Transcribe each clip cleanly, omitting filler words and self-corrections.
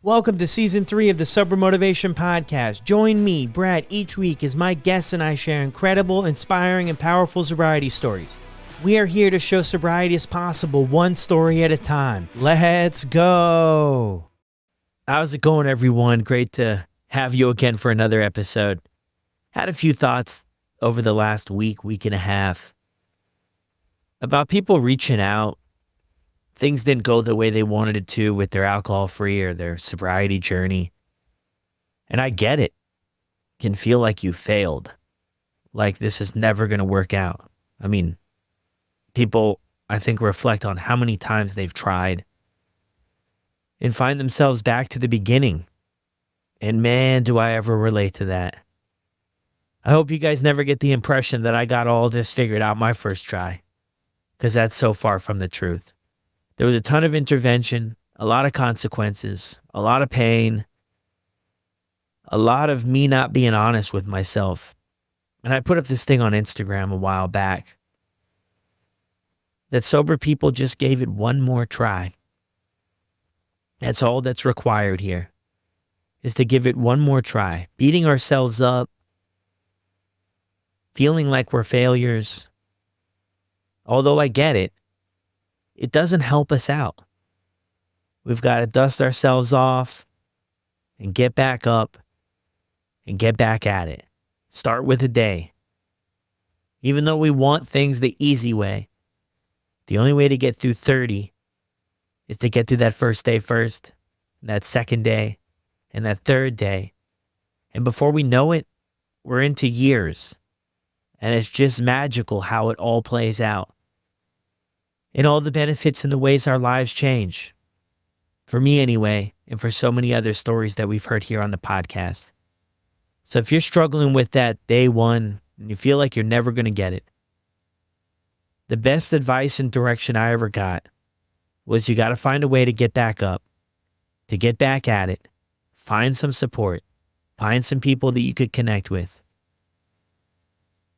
Welcome to Season 3 of the SoberMotivation Podcast. Join me, Brad, each week as my guests and I share incredible, inspiring, and powerful sobriety stories. We are here to show sobriety is possible, one story at a time. Let's go! How's it going, everyone? Great to have you again for another episode. Had a few thoughts over the last week and a half about people reaching out. Things didn't go the way they wanted it to with their alcohol-free or their sobriety journey. And I get it. It can feel like you failed. Like this is never going to work out. I mean, people, I think, reflect on how many times they've tried and find themselves back to the beginning. And man, do I ever relate to that. I hope you guys never get the impression that I got all this figured out my first try, because that's so far from the truth. There was a ton of intervention, a lot of consequences, a lot of pain, a lot of me not being honest with myself. And I put up this thing on Instagram a while back that sober people just gave it one more try. That's all that's required here, is to give it one more try. Beating ourselves up, feeling like we're failures. Although I get it, it doesn't help us out. We've got to dust ourselves off and get back up and get back at it. Start with a day. Even though we want things the easy way, the only way to get through 30 is to get through that first day first, and that second day, and that third day. And before we know it, we're into years. And it's just magical how it all plays out. And all the benefits and the ways our lives change. For me anyway, and for so many other stories that we've heard here on the podcast. So if you're struggling with that day one, and you feel like you're never going to get it, the best advice and direction I ever got was you got to find a way to get back up, to get back at it, find some support, find some people that you could connect with,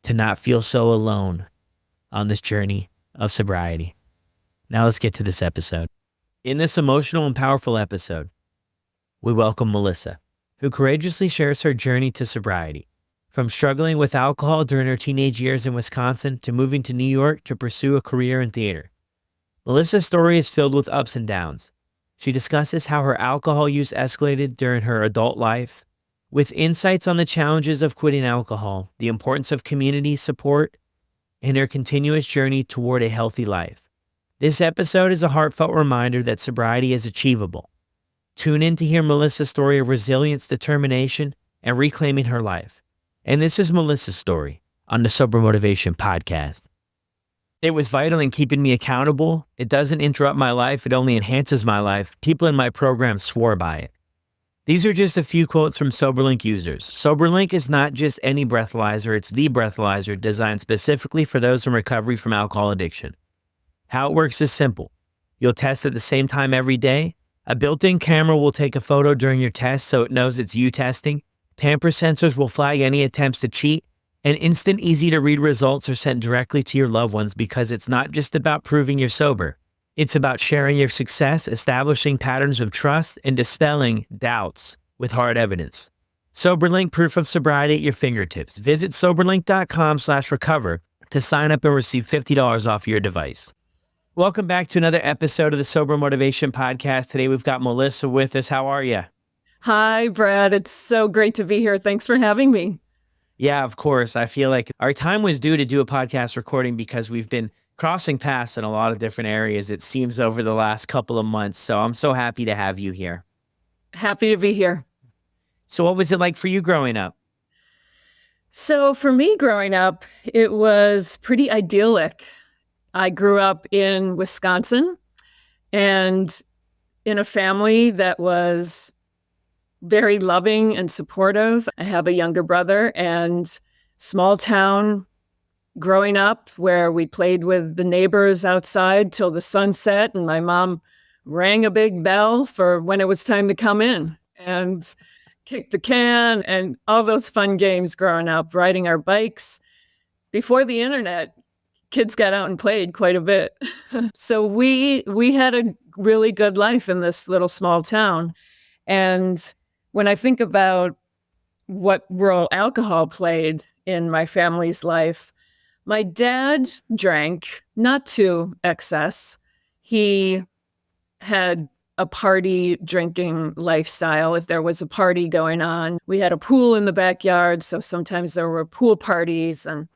to not feel so alone on this journey of sobriety. Now let's get to this episode. In this emotional and powerful episode, we welcome Melissa, who courageously shares her journey to sobriety. From struggling with alcohol during her teenage years in Wisconsin to moving to New York to pursue a career in theater. Melissa's story is filled with ups and downs. She discusses how her alcohol use escalated during her adult life, with insights on the challenges of quitting alcohol, the importance of community support, and her continuous journey toward a healthy life. This episode is a heartfelt reminder that sobriety is achievable. Tune in to hear Melissa's story of resilience, determination, and reclaiming her life. And this is Melissa's story on the SoberMotivation Podcast. It was vital in keeping me accountable. It doesn't interrupt my life. It only enhances my life. People in my program swore by it. These are just a few quotes from Soberlink users. Soberlink is not just any breathalyzer. It's the breathalyzer designed specifically for those in recovery from alcohol addiction. How it works is simple. You'll test at the same time every day. A built-in camera will take a photo during your test so it knows it's you testing. Tamper sensors will flag any attempts to cheat. And instant, easy-to-read results are sent directly to your loved ones because it's not just about proving you're sober. It's about sharing your success, establishing patterns of trust, and dispelling doubts with hard evidence. SoberLink, proof of sobriety at your fingertips. Visit soberlink.com/recover to sign up and receive $50 off your device. Welcome back to another episode of the Sober Motivation Podcast. Today we've got Melissa with us. How are you? Hi, Brad. It's so great to be here. Thanks for having me. Yeah, of course. I feel like our time was due to do a podcast recording because we've been crossing paths in a lot of different areas, it seems, over the last couple of months. So I'm so happy to have you here. Happy to be here. So what was it like for you growing up? So for me growing up, it was pretty idyllic. I grew up in Wisconsin and in a family that was very loving and supportive. I have a younger brother, and small town growing up where we played with the neighbors outside till the sun set, and my mom rang a big bell for when it was time to come in and kick the can and all those fun games growing up, riding our bikes. Before the internet, kids got out and played quite a bit. So we had a really good life in this little small town. And when I think about what role alcohol played in my family's life, my dad drank, not to excess. He had a party drinking lifestyle. If there was a party going on, we had a pool in the backyard. So sometimes there were pool parties, and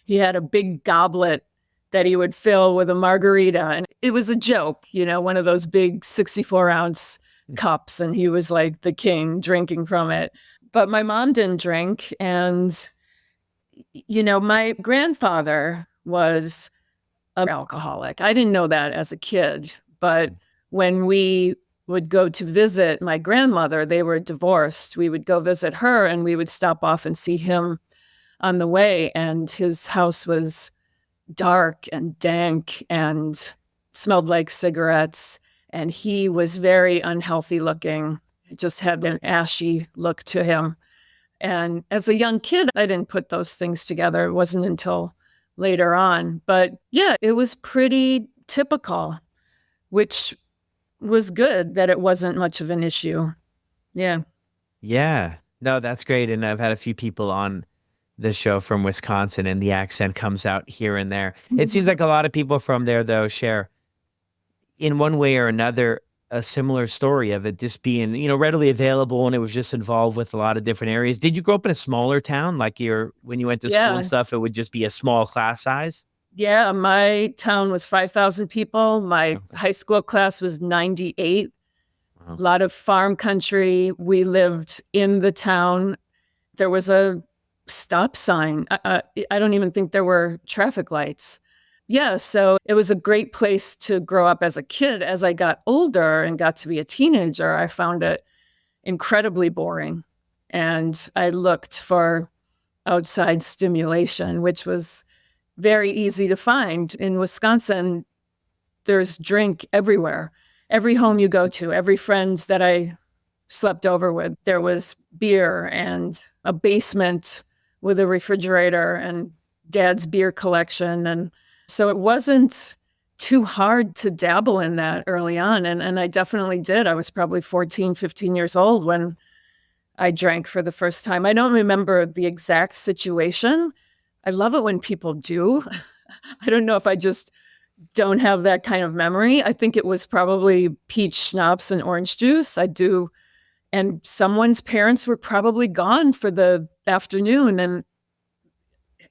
he had a big goblet that he would fill with a margarita. And it was a joke, one of those big 64-ounce cups. And he was like the king drinking from it. But my mom didn't drink. And, my grandfather was an alcoholic. I didn't know that as a kid. But when we would go to visit my grandmother, they were divorced. We would go visit her, and we would stop off and see him on the way. And his house was dark and dank and smelled like cigarettes. And he was very unhealthy looking. Just had an ashy look to him. And as a young kid, I didn't put those things together. It wasn't until later on. But yeah, it was pretty typical, which was good that it wasn't much of an issue. Yeah. Yeah. No, that's great. And I've had a few people on the show from Wisconsin, and the accent comes out here and there. It seems like a lot of people from there, though, share in one way or another a similar story of it just being, readily available, and it was just involved with a lot of different areas. Did you grow up in a smaller town? Like when you went to school and stuff, it would just be a small class size? Yeah, my town was 5,000 people. My high school class was 98. Wow. A lot of farm country. We lived in the town. There was a stop sign. I don't even think there were traffic lights. Yeah, so it was a great place to grow up as a kid. As I got older and got to be a teenager, I found it incredibly boring. And I looked for outside stimulation, which was very easy to find. In Wisconsin, there's drink everywhere. Every home you go to, every friend that I slept over with, there was beer and a basement with a refrigerator and dad's beer collection. And so it wasn't too hard to dabble in that early on. And I definitely did. I was probably 14, 15 years old when I drank for the first time. I don't remember the exact situation. I love it when people do. I don't know if I just don't have that kind of memory. I think it was probably peach schnapps and orange juice. I do. And someone's parents were probably gone for the afternoon, and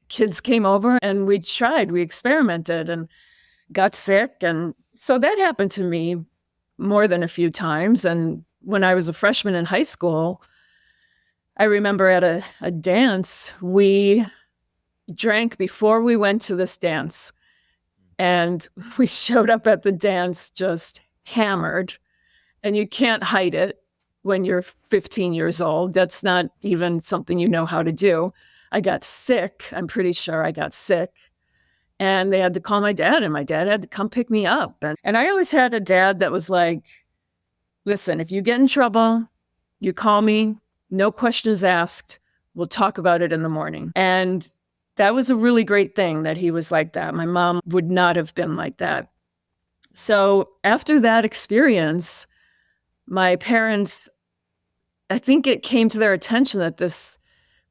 kids came over and we experimented and got sick. And so that happened to me more than a few times. And when I was a freshman in high school, I remember at a dance, we drank before we went to this dance. And we showed up at the dance just hammered. And you can't hide it when you're 15 years old. That's not even something you know how to do. I got sick. I'm pretty sure I got sick. And they had to call my dad, and my dad had to come pick me up. And I always had a dad that was like, listen, if you get in trouble, you call me, no questions asked. We'll talk about it in the morning. And that was a really great thing that he was like that. My mom would not have been like that. So after that experience, my parents, I think it came to their attention that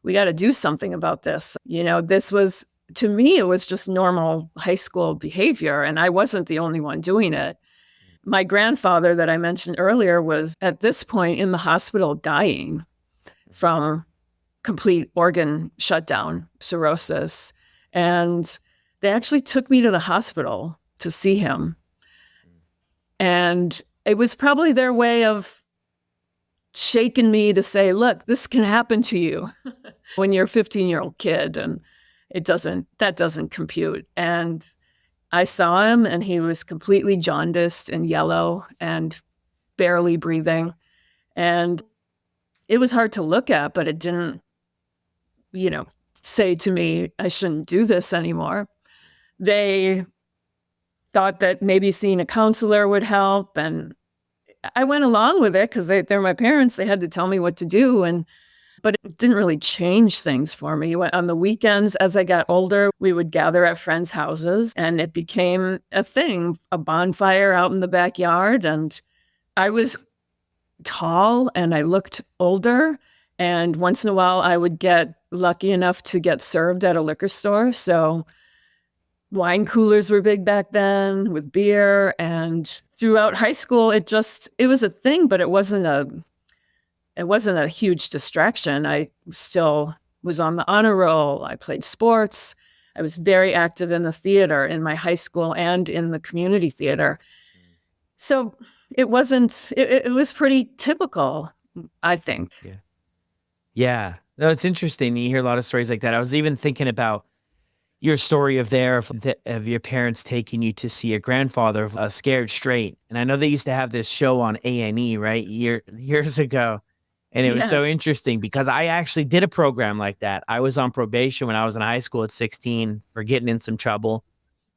we got to do something about this. This was, to me, it was just normal high school behavior, and I wasn't the only one doing it. My grandfather that I mentioned earlier was at this point in the hospital dying from complete organ shutdown, cirrhosis. And they actually took me to the hospital to see him. And it was probably their way of shaking me to say, look, this can happen to you when you're a 15-year-old kid, and that doesn't compute. And I saw him, and he was completely jaundiced and yellow and barely breathing. And it was hard to look at, but it didn't, say to me, I shouldn't do this anymore. They thought that maybe seeing a counselor would help. And I went along with it because they're my parents. They had to tell me what to do. But it didn't really change things for me. On the weekends, as I got older, we would gather at friends' houses, and it became a thing, a bonfire out in the backyard. And I was tall and I looked older. And once in a while, I would get lucky enough to get served at a liquor store. So wine coolers were big back then with beer. And throughout high school, it was a thing, but it wasn't a huge distraction. I still was on the honor roll. I played sports. I was very active in the theater in my high school and in the community theater. So it was pretty typical, I think. Yeah. Yeah. No, it's interesting. You hear a lot of stories like that. I was even thinking about your story of your parents taking you to see your grandfather, Scared Straight. And I know they used to have this show on A&E, right? Years ago. And it was so interesting because I actually did a program like that. I was on probation when I was in high school at 16 for getting in some trouble.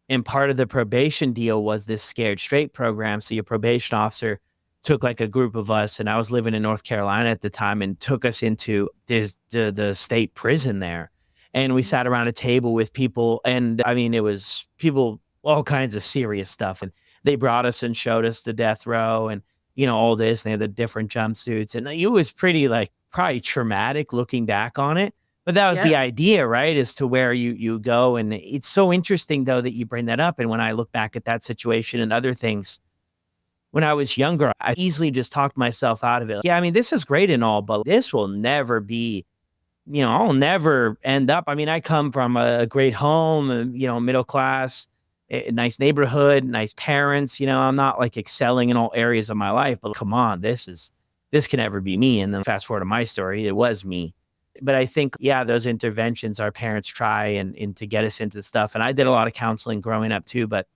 And part of the probation deal was this Scared Straight program. So your probation officer took like a group of us, and I was living in North Carolina at the time, and took us into the state prison there. And we sat around a table with people. And I mean, it was people, all kinds of serious stuff. And they brought us and showed us the death row and, all this. They had the different jumpsuits. And it was pretty probably traumatic looking back on it. But that was the idea, right? As to where you go. And it's so interesting, though, that you bring that up. And when I look back at that situation and other things, when I was younger, I easily just talked myself out of it. Yeah, I mean, this is great and all, but this will never be, I'll never end up. I mean, I come from a great home, middle class, a nice neighborhood, nice parents. I'm not excelling in all areas of my life, but come on, this can never be me. And then fast forward to my story, it was me. But I think, those interventions our parents try and to get us into stuff. And I did a lot of counseling growing up too. But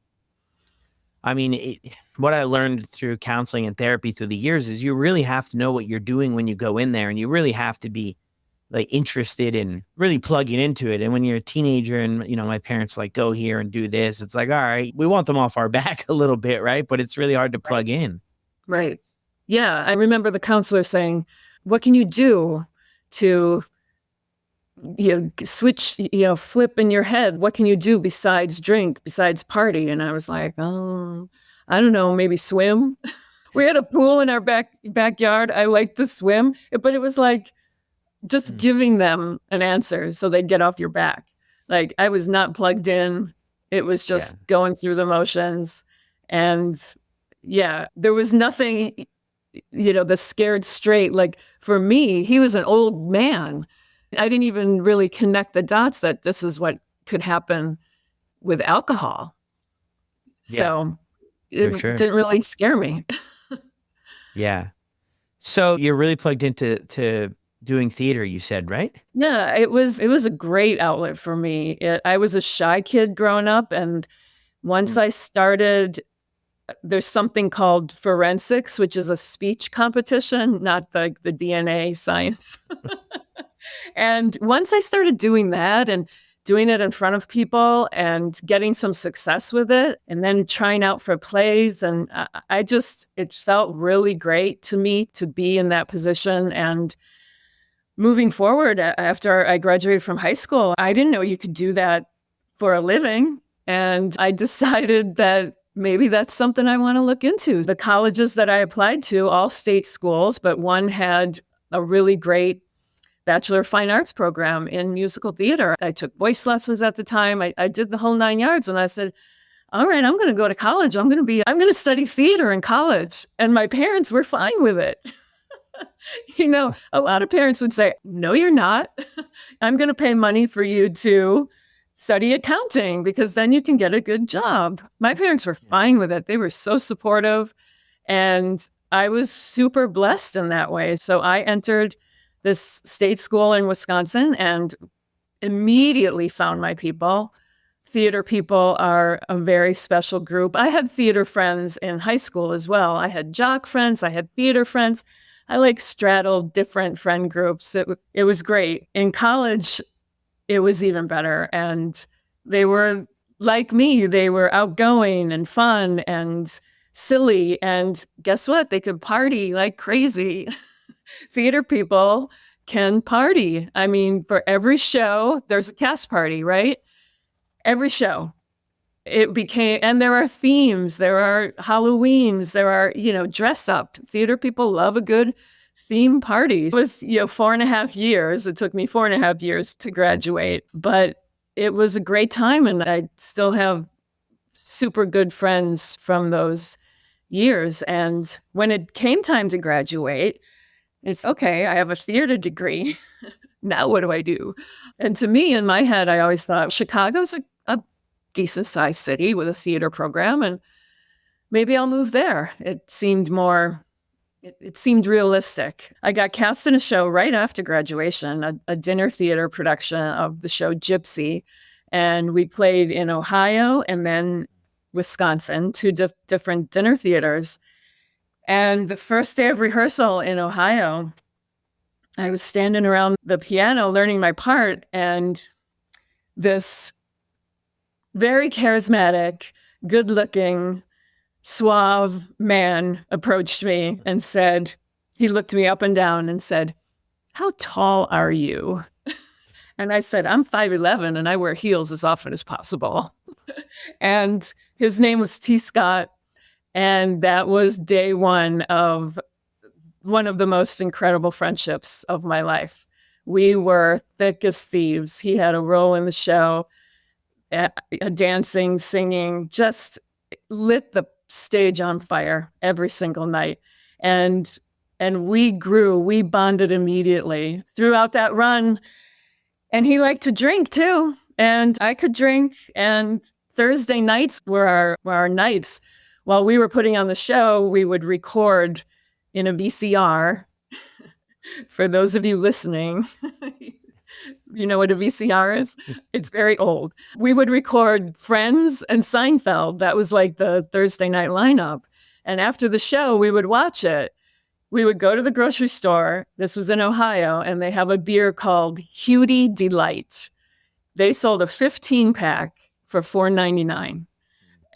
I mean, what I learned through counseling and therapy through the years is you really have to know what you're doing when you go in there, and you really have to be interested in really plugging into it. And when you're a teenager and, my parents go here and do this, it's all right, we want them off our back a little bit, right? But it's really hard to plug in. Right. Yeah. I remember the counselor saying, what can you do to switch, flip in your head? What can you do besides drink, besides party? And I was like, oh, I don't know, maybe swim. We had a pool in our backyard. I like to swim, but it was just giving them an answer so they'd get off your back. I was not plugged in. It was just going through the motions. And there was nothing, the Scared Straight. For me, he was an old man. I didn't even really connect the dots that this is what could happen with alcohol. So it didn't really scare me. Yeah. So you're really plugged into doing theater, you said, right? Yeah, it was a great outlet for me. I was a shy kid growing up, and once I started, there's something called forensics, which is a speech competition, not the DNA science. And once I started doing that and doing it in front of people and getting some success with it, and then trying out for plays, and it felt really great to me to be in that position. And moving forward, after I graduated from high school, I didn't know you could do that for a living. And I decided that maybe that's something I want to look into. The colleges that I applied to, all state schools, but one had a really great Bachelor of Fine Arts program in musical theater. I took voice lessons at the time. I did the whole 9 yards. And I said, all right, I'm going to go to college. I'm going to study theater in college. And my parents were fine with it. A lot of parents would say, no, you're not. I'm going to pay money for you to study accounting because then you can get a good job. My parents were fine with it. They were so supportive. And I was super blessed in that way. So I entered this state school in Wisconsin and immediately found my people. Theater people are a very special group. I had theater friends in high school as well. I had jock friends. I had theater friends. I straddled different friend groups. It was great. In college, it was even better. And they were like me. They were outgoing and fun and silly. And guess what? They could party like crazy. Theater people can party. I mean, for every show, there's a cast party, right? Every show. it became, and there are themes, there are Halloweens, there are, dress up. Theater people love a good theme party. It was, 4.5 years. It took me 4.5 years to graduate, but it was a great time. And I still have super good friends from those years. And when it came time to graduate, it's okay, I have a theater degree. Now what do I do? And to me, in my head, I always thought Chicago's a decent sized city with a theater program, and maybe I'll move there. It seemed realistic. I got cast in a show right after graduation, a dinner theater production of the show Gypsy. And we played in Ohio and then Wisconsin, two different dinner theaters. And the first day of rehearsal in Ohio, I was standing around the piano learning my part, and this very charismatic, good-looking, suave man approached me and said, he looked me up and down and said, "How tall are you?" And I said, "I'm 5'11", and I wear heels as often as possible." And his name was T. Scott. And that was day one of the most incredible friendships of my life. We were thick as thieves. He had a role in the show, dancing, singing, just lit the stage on fire every single night. And we bonded immediately throughout that run. And he liked to drink too. And I could drink. And Thursday nights were our nights. While we were putting on the show, we would record in a VCR. For those of you listening, you know what a VCR is? It's very old. We would record Friends and Seinfeld. That was like the Thursday night lineup. And after the show, we would watch it. We would go to the grocery store. This was in Ohio, and they have a beer called Hudy Delight. They sold a 15-pack for $4.99.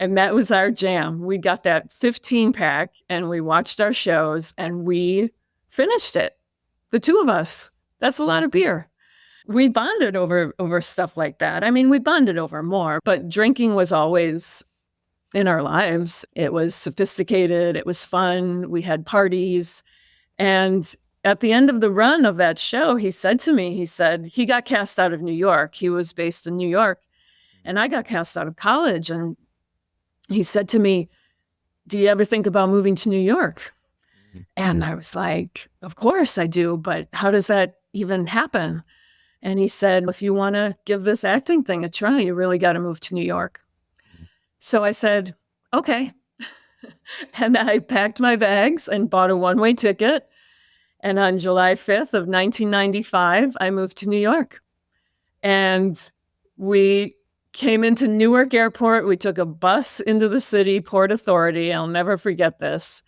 And that was our jam. We got that 15-pack, and we watched our shows, and we finished it. The two of us. That's a lot of beer. We bonded over stuff like that. I mean, we bonded over more, but drinking was always in our lives. It was sophisticated. It was fun. We had parties. And at the end of the run of that show, he said to me, he got cast out of New York. He was based in New York, and I got cast out of college. And he said to me, "Do you ever think about moving to New York?" And I was like, "Of course I do, but how does that even happen?" And he said, "If you want to give this acting thing a try, you really got to move to New York." So I said, "Okay." And I packed my bags and bought a one-way ticket. And on July 5th of 1995, I moved to New York. And we came into Newark Airport. We took a bus into the city, Port Authority. I'll never forget this.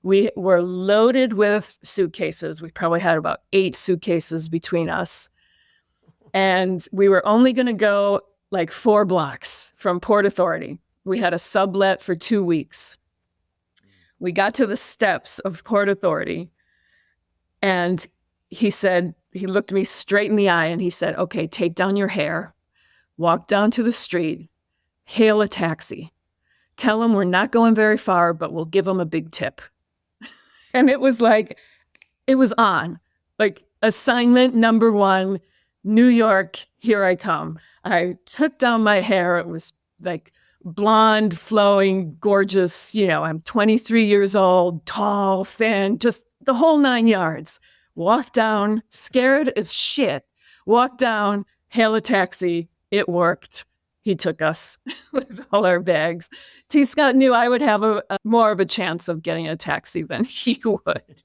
We were loaded with suitcases. We probably had about 8 suitcases between us. And we were only going to go like 4 blocks from Port Authority. We had a sublet for 2 weeks. We got to the steps of Port Authority, and he looked me straight in the eye, and he said, "Okay, take down your hair, walk down to the street, hail a taxi. Tell them we're not going very far, but we'll give them a big tip." And it was on. Like assignment number 1, New York, here I come. I took down my hair. It was like blonde, flowing, gorgeous. I'm 23 years old, tall, thin, just the whole 9 yards. Walked down, scared as shit. Walked down, hail a taxi. It worked. He took us with all our bags. T. Scott knew I would have a more of a chance of getting a taxi than he would.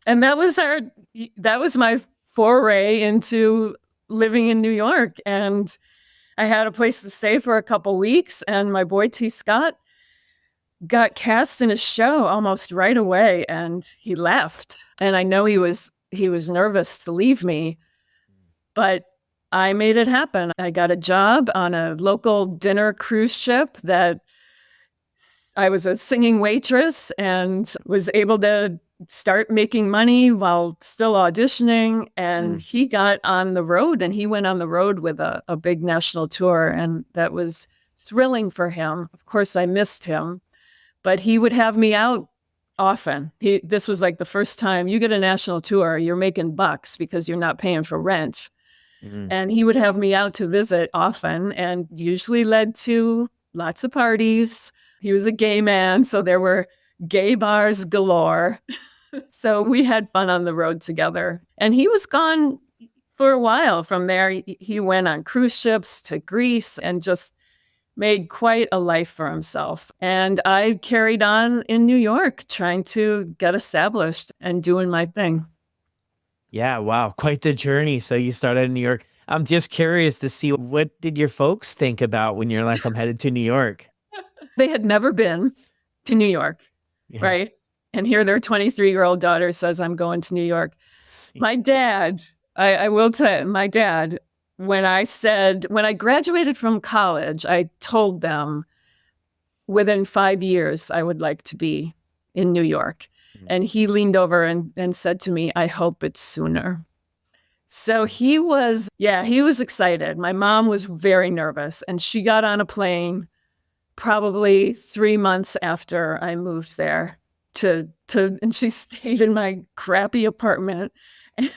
And that was my foray into living in New York. And I had a place to stay for a couple weeks, and my boy T. Scott got cast in a show almost right away, and he left. And I know he was nervous to leave me, but I made it happen. I got a job on a local dinner cruise ship that I was a singing waitress and was able to start making money while still auditioning. And he got on the road, and he went on the road with a big national tour. And that was thrilling for him. Of course, I missed him, but he would have me out often. This was like the first time you get a national tour, you're making bucks because you're not paying for rent. Mhm. And he would have me out to visit often, and usually led to lots of parties. He was a gay man, so there were gay bars galore. So we had fun on the road together. And he was gone for a while. From there, he went on cruise ships to Greece and just made quite a life for himself. And I carried on in New York, trying to get established and doing my thing. Yeah, wow, quite the journey. So you started in New York. I'm just curious to see, what did your folks think about when you're like, I'm headed to New York? They had never been to New York, Yeah. right? And here their 23-year-old daughter says, I'm going to New York. My dad, I will tell you, my dad, when I graduated from college, I told them within 5 years, I would like to be in New York. Mhm. And he leaned over and said to me, I hope it's sooner. So he was excited. My mom was very nervous, and she got on a plane probably 3 months after I moved there and she stayed in my crappy apartment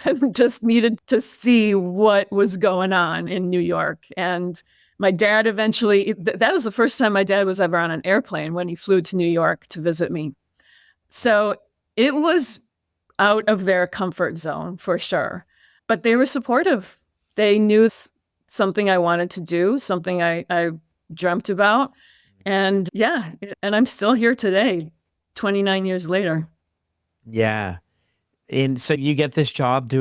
and just needed to see what was going on in New York. And my dad eventually, that was the first time my dad was ever on an airplane, when he flew to New York to visit me. So it was out of their comfort zone for sure, but they were supportive. They knew something I wanted to do, something I dreamt about. And yeah, and I'm still here today, 29 years later. Yeah. And so you get this job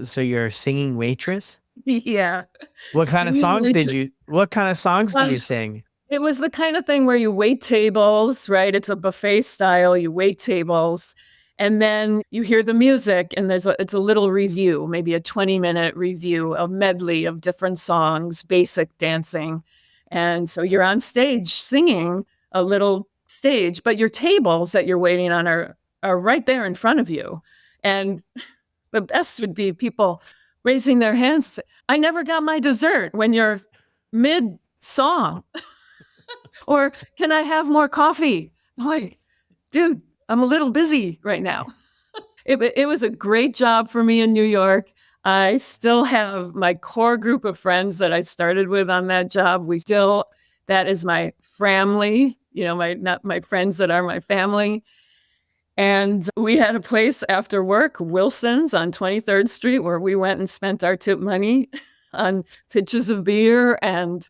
so you're a singing waitress? Yeah. What kind of songs did you Um, sing? It was the kind of thing where you wait tables, right? It's a buffet style. You wait tables, and then you hear the music, and it's a little review, maybe a 20-minute review, a medley of different songs, basic dancing. And so you're on stage singing a little stage, but your tables that you're waiting on are right there in front of you. And the best would be people raising their hands. I never got my dessert when you're mid song. Or can I have more coffee? I'm like, dude, I'm a little busy right now. It was a great job for me in New York. I still have my core group of friends that I started with on that job. That is my family, not my friends that are my family. And we had a place after work, Wilson's on 23rd Street, where we went and spent our tip money on pitchers of beer. And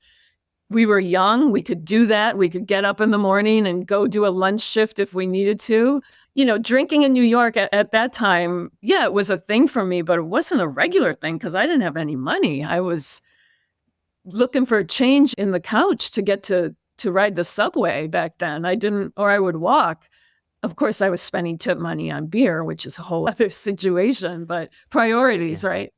we were young. We could do that. We could get up in the morning and go do a lunch shift if we needed to. Drinking in New York at that time, yeah, it was a thing for me, but it wasn't a regular thing because I didn't have any money. I was looking for a change in the couch to get to ride the subway back then. I would walk. Of course, I was spending tip money on beer, which is a whole other situation, but priorities, Yeah. right?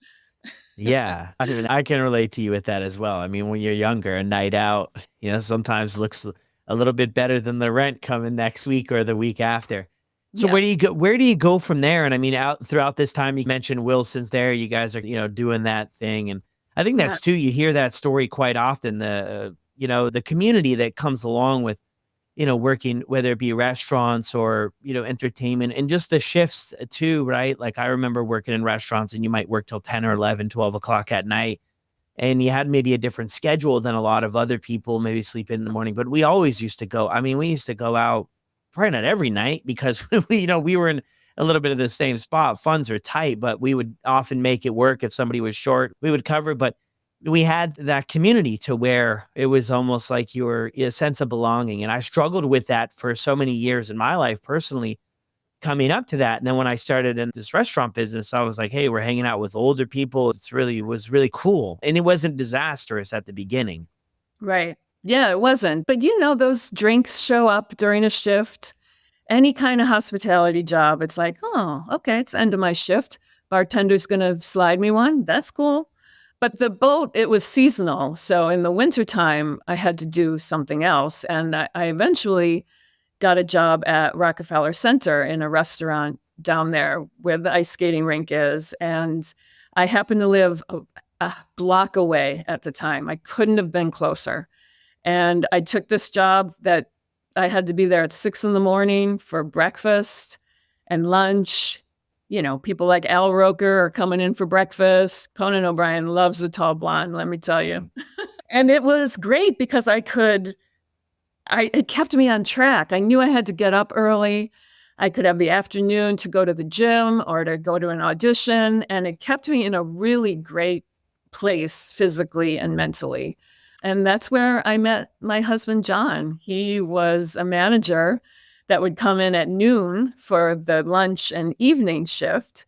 Yeah. I mean, I can relate to you with that as well. I mean, when you're younger, a night out, sometimes looks a little bit better than the rent coming next week or the week after. So Yeah. where do you go from there? And I mean, out throughout this time, you mentioned Wilson's there, you guys are, doing that thing. And I think Yeah. that's too, you hear that story quite often, the community that comes along with, working, whether it be restaurants or, entertainment, and just the shifts too, right? Like I remember working in restaurants, and you might work till 10 or 11, 12 o'clock at night. And you had maybe a different schedule than a lot of other people, maybe sleep in the morning. But we always used to go. I mean, we used to go out, probably not every night, because we were in a little bit of the same spot. Funds are tight, but we would often make it work. If somebody was short, we would cover. But we had that community to where it was almost like you were a sense of belonging. And I struggled with that for so many years in my life personally, coming up to that. And then when I started in this restaurant business, I was like, hey, we're hanging out with older people. It was really cool. And it wasn't disastrous at the beginning. Right. Yeah, it wasn't. But those drinks show up during a shift. Any kind of hospitality job, it's like, oh, okay, it's the end of my shift. Bartender's going to slide me one. That's cool. But the boat, it was seasonal. So in the wintertime, I had to do something else. And I eventually got a job at Rockefeller Center in a restaurant down there where the ice skating rink is. And I happened to live a block away at the time. I couldn't have been closer. And I took this job that I had to be there at 6 a.m. for breakfast and lunch. You know, people like Al Roker are coming in for breakfast. Conan O'Brien loves a tall blonde, let me tell you. And it was great because it kept me on track. I knew I had to get up early. I could have the afternoon to go to the gym or to go to an audition. And it kept me in a really great place physically and mentally. And that's where I met my husband, John. He was a manager that would come in at noon for the lunch and evening shift.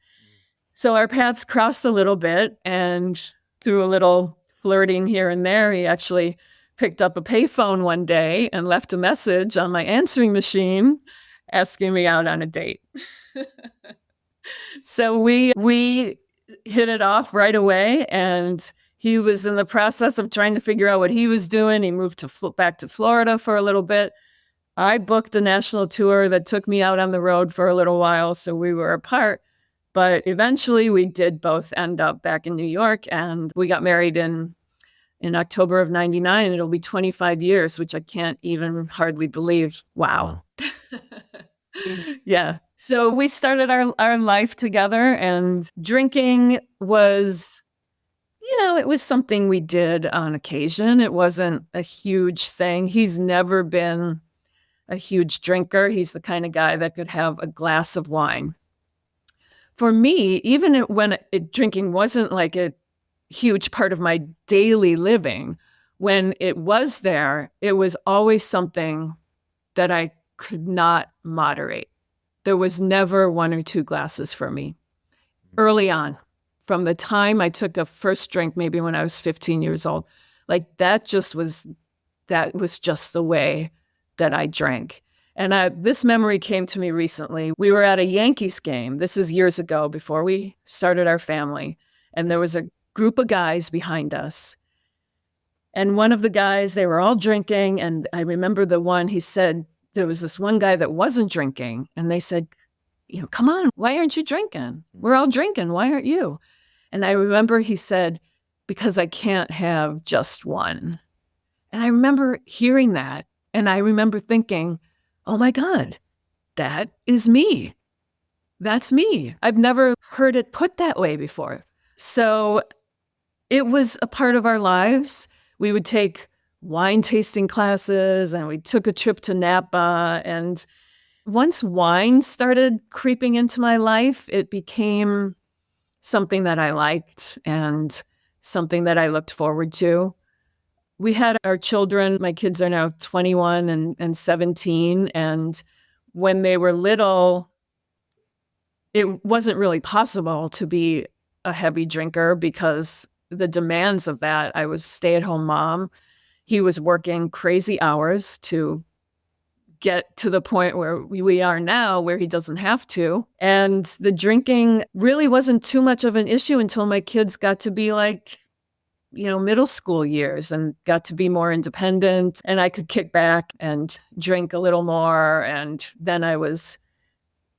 So our paths crossed a little bit, and through a little flirting here and there, he actually picked up a payphone one day and left a message on my answering machine asking me out on a date. So we hit it off right away, and he was in the process of trying to figure out what he was doing. He moved back to Florida for a little bit. I booked a national tour that took me out on the road for a little while, so we were apart. But eventually we did both end up back in New York, and we got married in October of 99. It'll be 25 years, which I can't even hardly believe. Wow. Yeah. So we started our life together, and drinking was, it was something we did on occasion. It wasn't a huge thing. He's never been a huge drinker. He's the kind of guy that could have a glass of wine. For me, even when drinking wasn't like a huge part of my daily living, when it was there, it was always something that I could not moderate. There was never 1 or 2 glasses for me early on. From the time I took a first drink, maybe when I was 15 years old, like that was just the way that I drank. And this memory came to me recently. We were at a Yankees game. This is years ago, before we started our family. And there was a group of guys behind us. And one of the guys, they were all drinking. And I remember he said, there was this one guy that wasn't drinking. And they said, come on, why aren't you drinking? We're all drinking. Why aren't you? And I remember he said, because I can't have just one. And I remember hearing that. And I remember thinking, oh my God, that is me. That's me. I've never heard it put that way before. So it was a part of our lives. We would take wine tasting classes, and we took a trip to Napa. And once wine started creeping into my life, it became something that I liked and something that I looked forward to. We had our children. My kids are now 21 and 17. And when they were little, it wasn't really possible to be a heavy drinker because the demands of that. I was a stay-at-home mom. He was working crazy hours to get to the point where we are now, where he doesn't have to. And the drinking really wasn't too much of an issue until my kids got to be like, middle school years and got to be more independent, and I could kick back and drink a little more. And then I was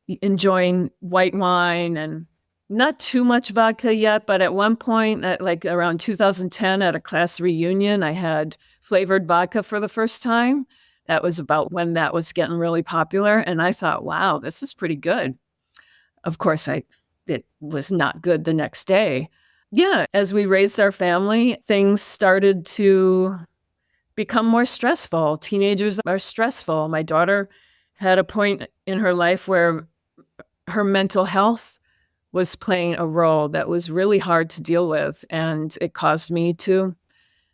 enjoying white wine and not too much vodka yet. But at one point, like around 2010 at a class reunion, I had flavored vodka for the first time. That was about when that was getting really popular. And I thought, wow, this is pretty good. Of course, it was not good the next day. Yeah, as we raised our family, things started to become more stressful. Teenagers are stressful. My daughter had a point in her life where her mental health was playing a role that was really hard to deal with. And it caused me to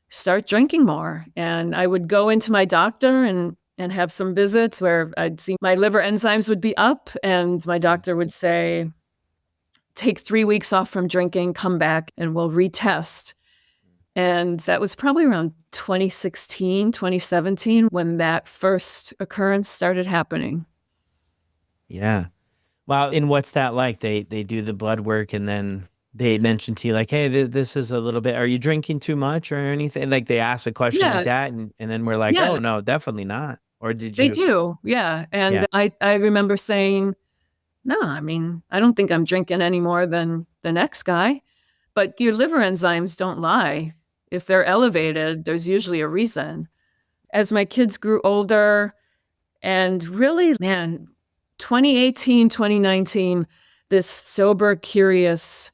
start drinking more. And I would go into my doctor and have some visits where I'd see my liver enzymes would be up, and my doctor would say, take 3 weeks off from drinking, come back, and we'll retest. And that was probably around 2016, 2017, when that first occurrence started happening. Yeah. Wow. And what's that like? They do the blood work, and then they mention to you like, hey, this is a little bit, are you drinking too much or anything? Like they ask a question like that, and then we're like, oh, no, definitely not. Or did you? They do. Yeah. And I remember saying, no, I mean, I don't think I'm drinking any more than the next guy. But your liver enzymes don't lie. If they're elevated, there's usually a reason. as my kids grew older, and really, man, 2018, 2019, this sober curious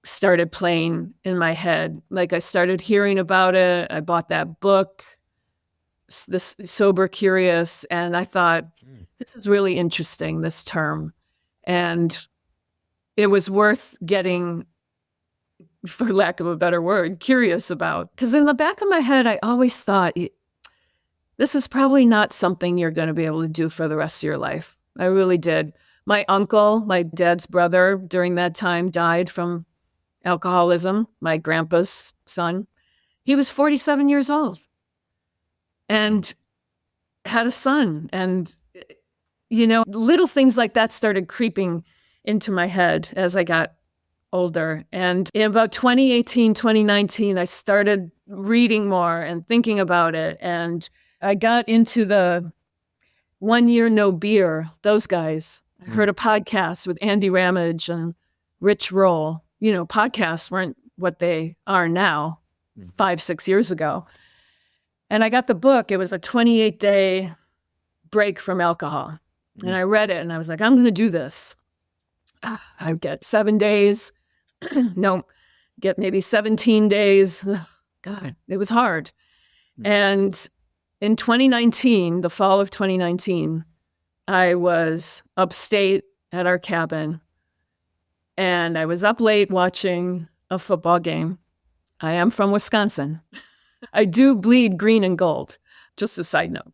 started playing in my head. Like I started hearing about it. I bought that book, this Sober Curious, and I thought, this is really interesting, this term. And it was worth getting, for lack of a better word, curious about. Because in the back of my head, I always thought, this is probably not something you're going to be able to do for the rest of your life. I really did. My uncle, my dad's brother, during that time died from alcoholism, my grandpa's son. He was 47 years old and had a son. And, little things like that started creeping into my head as I got older. And in about 2018, 2019, I started reading more and thinking about it. And I got into the 1 Year No Beer, those guys. I heard a podcast with Andy Ramage and Rich Roll. Podcasts weren't what they are now, 5-6 years ago. And I got the book. It was a 28-day break from alcohol. And I read it and I was like, I'm going to do this. I get 7 days. No, get maybe 17 days. God, it was hard. And in 2019, the fall of 2019, I was upstate at our cabin. And I was up late watching a football game. I am from Wisconsin. I do bleed green and gold, just a side note.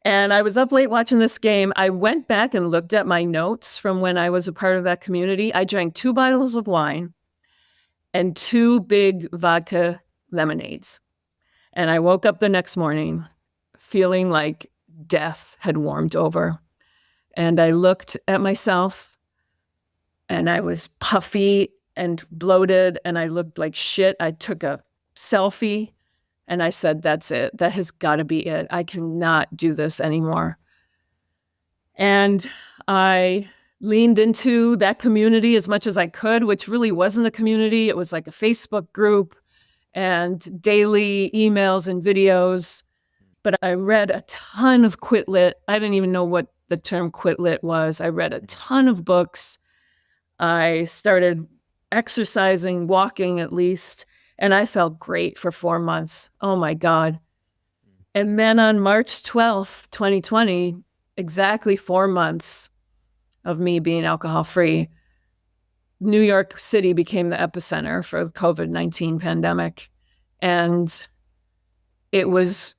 And I was up late watching this game. I went back and looked at my notes from when I was a part of that community. I drank 2 bottles of wine and 2 big vodka lemonades. And I woke up the next morning feeling like death had warmed over. And I looked at myself and I was puffy and bloated and I looked like shit. I took a selfie and I said, that's it. That has got to be it. I cannot do this anymore. And I leaned into that community as much as I could, which really wasn't a community. It was like a Facebook group and daily emails and videos. But I read a ton of Quit Lit. I didn't even know what the term Quit Lit was. I read a ton of books. I started exercising, walking at least, and I felt great for 4 months. Oh my God. And then on March 12th, 2020, exactly 4 months of me being alcohol-free, New York City became the epicenter for the COVID-19 pandemic. And it was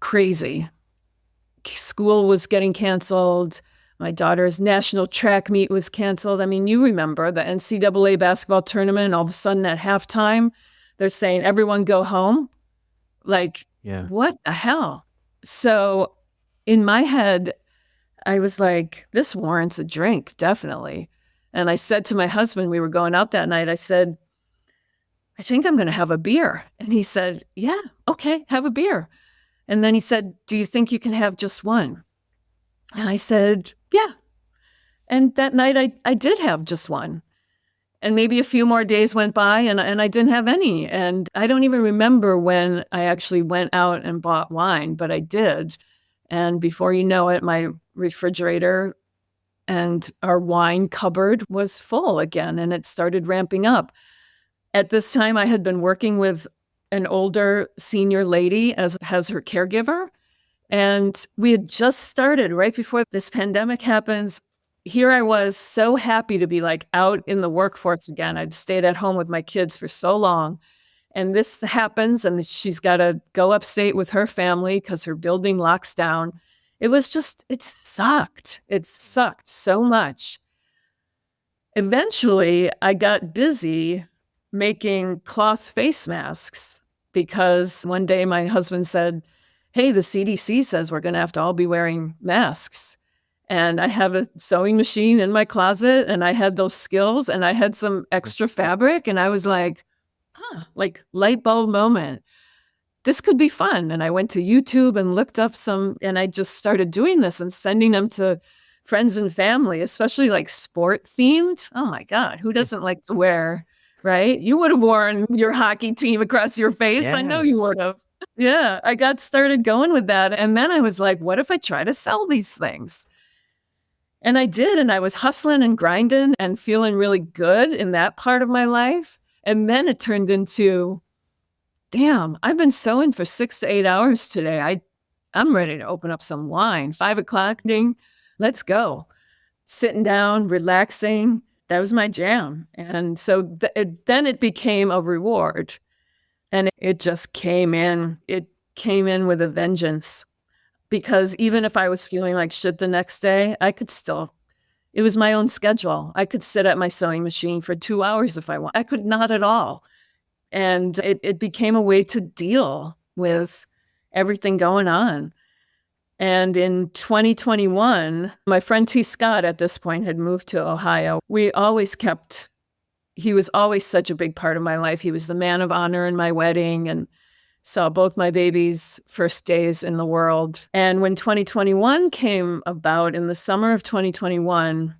crazy. School was getting canceled. My daughter's national track meet was canceled. I mean, you remember the NCAA basketball tournament, all of a sudden at halftime, they're saying, everyone go home. Like, What the hell? So in my head, I was like, this warrants a drink, definitely. And I said to my husband, we were going out that night, I said, I think I'm going to have a beer. And he said, yeah, okay, have a beer. And then he said, do you think you can have just one? And I said, yeah. And that night I did have just one. And maybe a few more days went by and I didn't have any. And I don't even remember when I actually went out and bought wine, but I did. And before you know it, my refrigerator and our wine cupboard was full again, and it started ramping up. At this time, I had been working with an older senior lady as her caregiver. And we had just started right before this pandemic happens. Here I was so happy to be like out in the workforce again. I'd stayed at home with my kids for so long. And this happens and she's got to go upstate with her family because her building locks down. It sucked. It sucked so much. Eventually, I got busy making cloth face masks because one day my husband said, hey, the CDC says we're going to have to all be wearing masks. And I have a sewing machine in my closet and I had those skills and I had some extra fabric and I was like, like light bulb moment. This could be fun. And I went to YouTube and looked up some, and I just started doing this and sending them to friends and family, especially like sport themed. Oh my God, who doesn't like to wear, right? You would have worn your hockey team across your face. Yeah. I know you would have. Yeah, I got started going with that. And then I was like, what if I try to sell these things? And I did. And I was hustling and grinding and feeling really good in that part of my life. And then it turned into, damn, I've been sewing for 6 to 8 hours today. I'm ready to open up some wine. 5 o'clock, ding, let's go. Sitting down, relaxing. That was my jam. And so then it became a reward. And it just came in. It came in with a vengeance. Because even if I was feeling like shit the next day, it was my own schedule. I could sit at my sewing machine for 2 hours if I want. I could not at all. And it became a way to deal with everything going on. And in 2021, my friend T. Scott at this point had moved to Ohio. He was always such a big part of my life. He was the man of honor in my wedding and saw both my babies' first days in the world. And when 2021 came about, in the summer of 2021,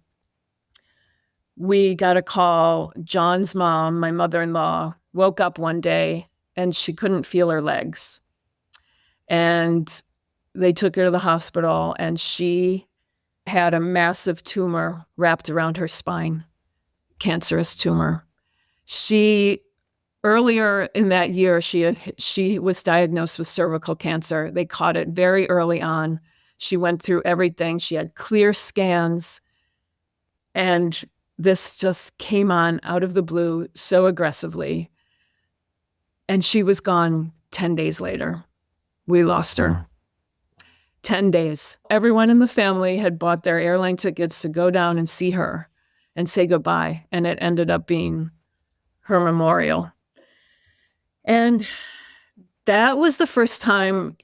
we got a call. John's mom, my mother-in-law, woke up one day and she couldn't feel her legs. And they took her to the hospital and she had a massive tumor wrapped around her spine, cancerous tumor. Earlier in that year, she was diagnosed with cervical cancer. They caught it very early on. She went through everything. She had clear scans. And this just came on out of the blue so aggressively. And she was gone 10 days later. We lost her. 10 days. Everyone in the family had bought their airline tickets to go down and see her and say goodbye. And it ended up being her memorial. And that was the first time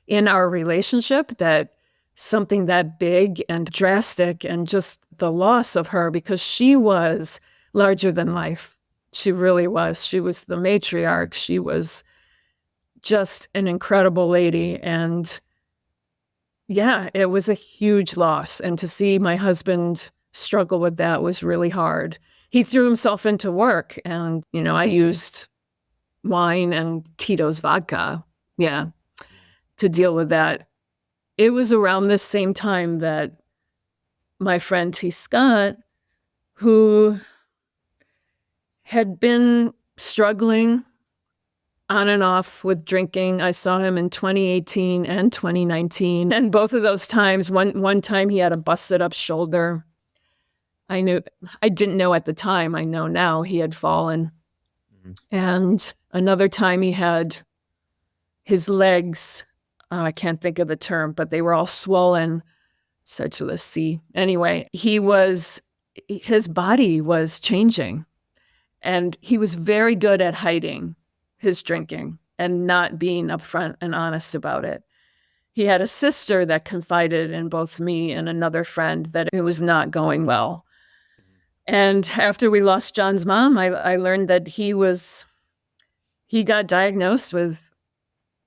in our relationship that something that big and drastic and just the loss of her, because she was larger than life. She really was. She was the matriarch. She was just an incredible lady. And yeah, it was a huge loss. And to see my husband struggle with that was really hard. He threw himself into work and, I used wine and Tito's vodka, to deal with that. It was around this same time that my friend T. Scott, who had been struggling on and off with drinking, I saw him in 2018 and 2019. And both of those times, one time he had a busted up shoulder. I didn't know at the time, I know now he had fallen. And another time he had his legs, I can't think of the term, but they were all swollen, such with a C. Anyway, his body was changing. And he was very good at hiding his drinking and not being upfront and honest about it. He had a sister that confided in both me and another friend that it was not going well. And after we lost John's mom, I learned that he got diagnosed with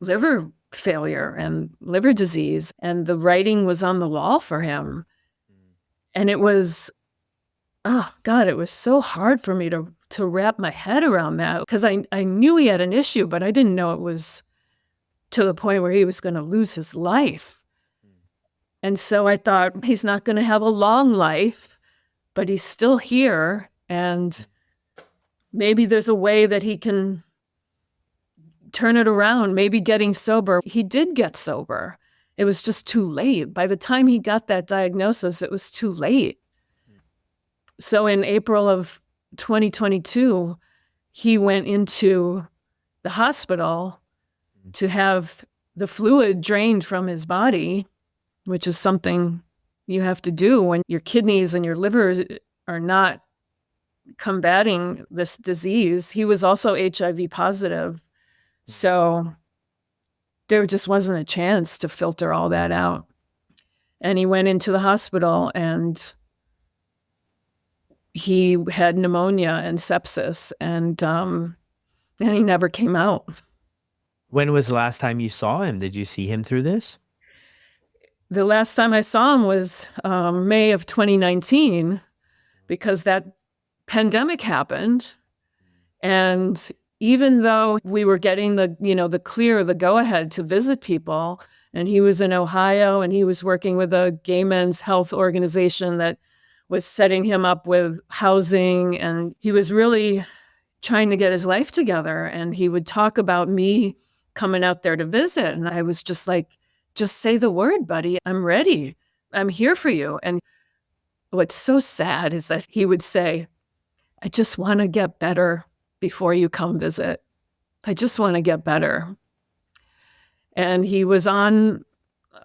liver failure and liver disease, and the writing was on the wall for him. And it was, oh God, it was so hard for me to wrap my head around that, because I knew he had an issue, but I didn't know it was to the point where he was going to lose his life. And so I thought, he's not going to have a long life, but he's still here, and maybe there's a way that he can turn it around, maybe getting sober. He did get sober. It was just too late. By the time he got that diagnosis, it was too late. So in April of 2022, he went into the hospital to have the fluid drained from his body, which is something you have to do when your kidneys and your liver are not combating this disease. He was also HIV positive. So there just wasn't a chance to filter all that out. And he went into the hospital and he had pneumonia and sepsis, and he never came out. When was the last time you saw him? Did you see him through this? The last time I saw him was May of 2019, because that pandemic happened. And even though we were getting the clear, the go-ahead to visit people, and he was in Ohio and he was working with a gay men's health organization that was setting him up with housing, and he was really trying to get his life together. And he would talk about me coming out there to visit. And I was just like, just say the word, buddy. I'm ready. I'm here for you. And what's so sad is that he would say, I just want to get better before you come visit. I just want to get better. And he was on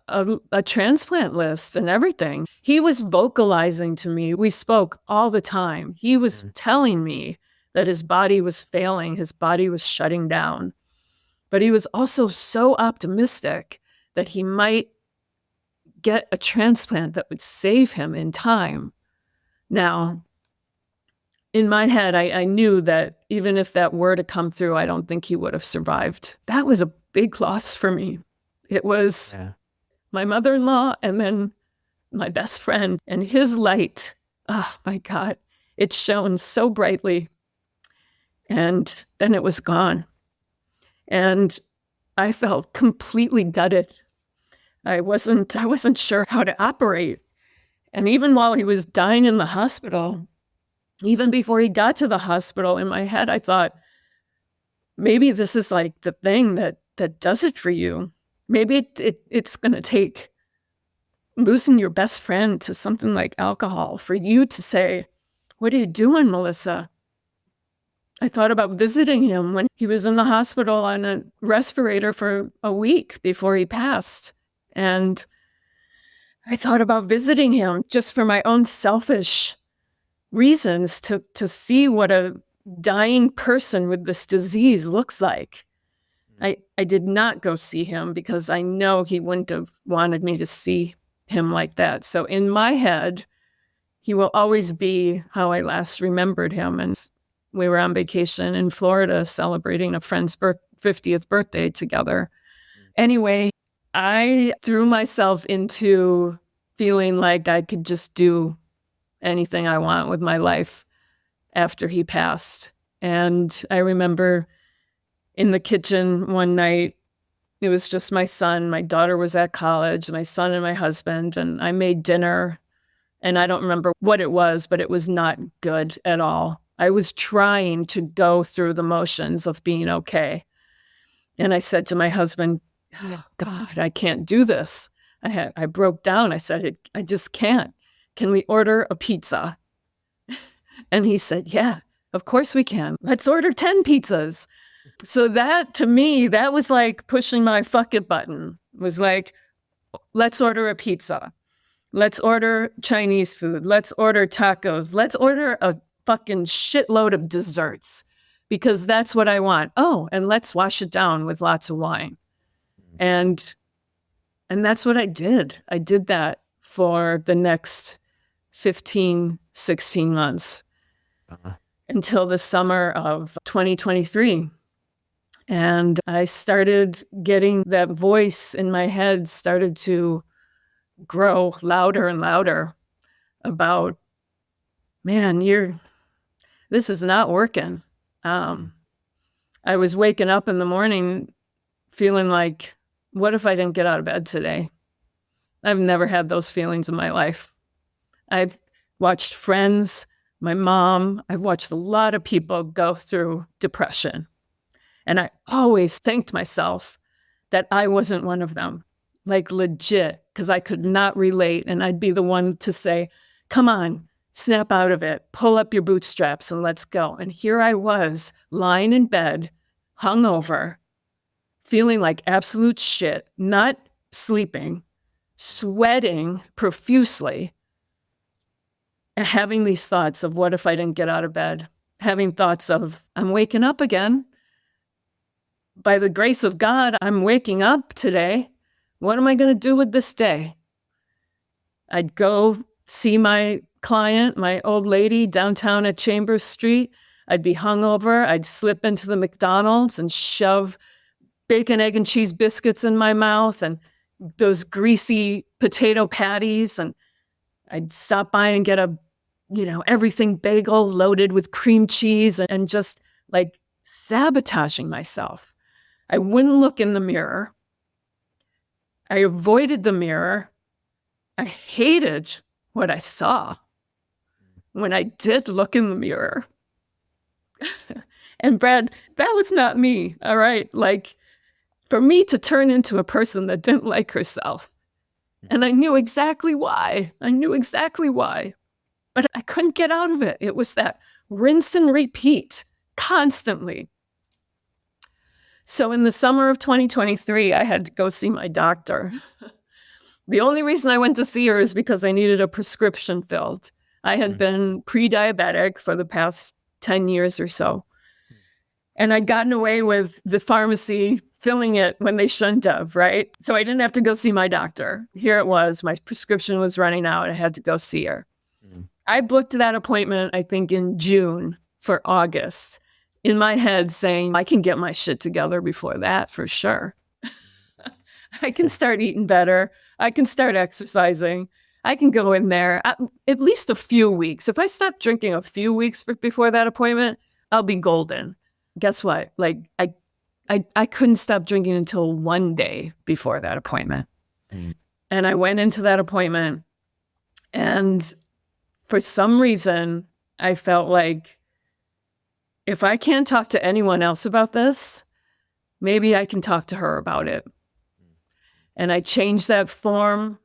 a transplant list and everything. He was vocalizing to me. We spoke all the time. He was telling me that his body was failing. His body was shutting down. But he was also so optimistic that he might get a transplant that would save him in time. Now, in my head, I knew that even if that were to come through, I don't think he would have survived. That was a big loss for me. It was my mother-in-law and then my best friend, and his light, oh my God, it shone so brightly. And then it was gone. And I felt completely gutted. I wasn't sure how to operate. And even while he was dying in the hospital, even before he got to the hospital, in my head, I thought, maybe this is like the thing that does it for you. Maybe it's going to take losing your best friend to something like alcohol for you to say, what are you doing, Melissa? I thought about visiting him when he was in the hospital on a respirator for a week before he passed. And I thought about visiting him just for my own selfish reasons to see what a dying person with this disease looks like. I did not go see him because I know he wouldn't have wanted me to see him like that. So in my head, he will always be how I last remembered him. And we were on vacation in Florida celebrating a friend's 50th birthday together. Anyway, I threw myself into feeling like I could just do anything I want with my life after he passed. And I remember in the kitchen one night, it was just my son. My daughter was at college, my son and my husband, and I made dinner. And I don't remember what it was, but it was not good at all. I was trying to go through the motions of being okay. And I said to my husband, oh, God, I can't do this. I broke down. I said, I just can't. Can we order a pizza? And he said, yeah, of course we can. Let's order 10 pizzas. So that, to me, that was like pushing my fuck it button. It was like, let's order a pizza. Let's order Chinese food. Let's order tacos. Let's order a fucking shitload of desserts because that's what I want. Oh, and let's wash it down with lots of wine. And that's what I did. I did that for the next 15, 16 months until the summer of 2023. And I started getting that voice in my head started to grow louder and louder about, man, this is not working. I was waking up in the morning feeling like, what if I didn't get out of bed today? I've never had those feelings in my life. I've watched friends, my mom, I've watched a lot of people go through depression. And I always thanked myself that I wasn't one of them, like legit, because I could not relate. And I'd be the one to say, come on, snap out of it, pull up your bootstraps and let's go. And here I was lying in bed, hungover, feeling like absolute shit, not sleeping, sweating profusely, and having these thoughts of what if I didn't get out of bed, having thoughts of I'm waking up again. By the grace of God, I'm waking up today. What am I going to do with this day? I'd go see my client, my old lady downtown at Chambers Street. I'd be hungover. I'd slip into the McDonald's and shove bacon, egg, and cheese biscuits in my mouth and those greasy potato patties. And I'd stop by and get a, everything bagel loaded with cream cheese and just like sabotaging myself. I wouldn't look in the mirror. I avoided the mirror. I hated what I saw when I did look in the mirror. And Brad, that was not me, all right? Like, for me to turn into a person that didn't like herself. And I knew exactly why. But I couldn't get out of it. It was that rinse and repeat constantly. So in the summer of 2023, I had to go see my doctor. The only reason I went to see her is because I needed a prescription filled. I had been pre-diabetic for the past 10 years or so. And I'd gotten away with the pharmacy filling it when they shouldn't have, right? So I didn't have to go see my doctor. Here it was. My prescription was running out. I had to go see her. I booked that appointment, I think, in June for August, in my head saying, I can get my shit together before that for sure. I can start eating better. I can start exercising. I can go in there at least a few weeks. If I stop drinking a few weeks before that appointment, I'll be golden. Guess what? Like, I couldn't stop drinking until one day before that appointment. And I went into that appointment, and for some reason, I felt like if I can't talk to anyone else about this, maybe I can talk to her about it. And I changed that form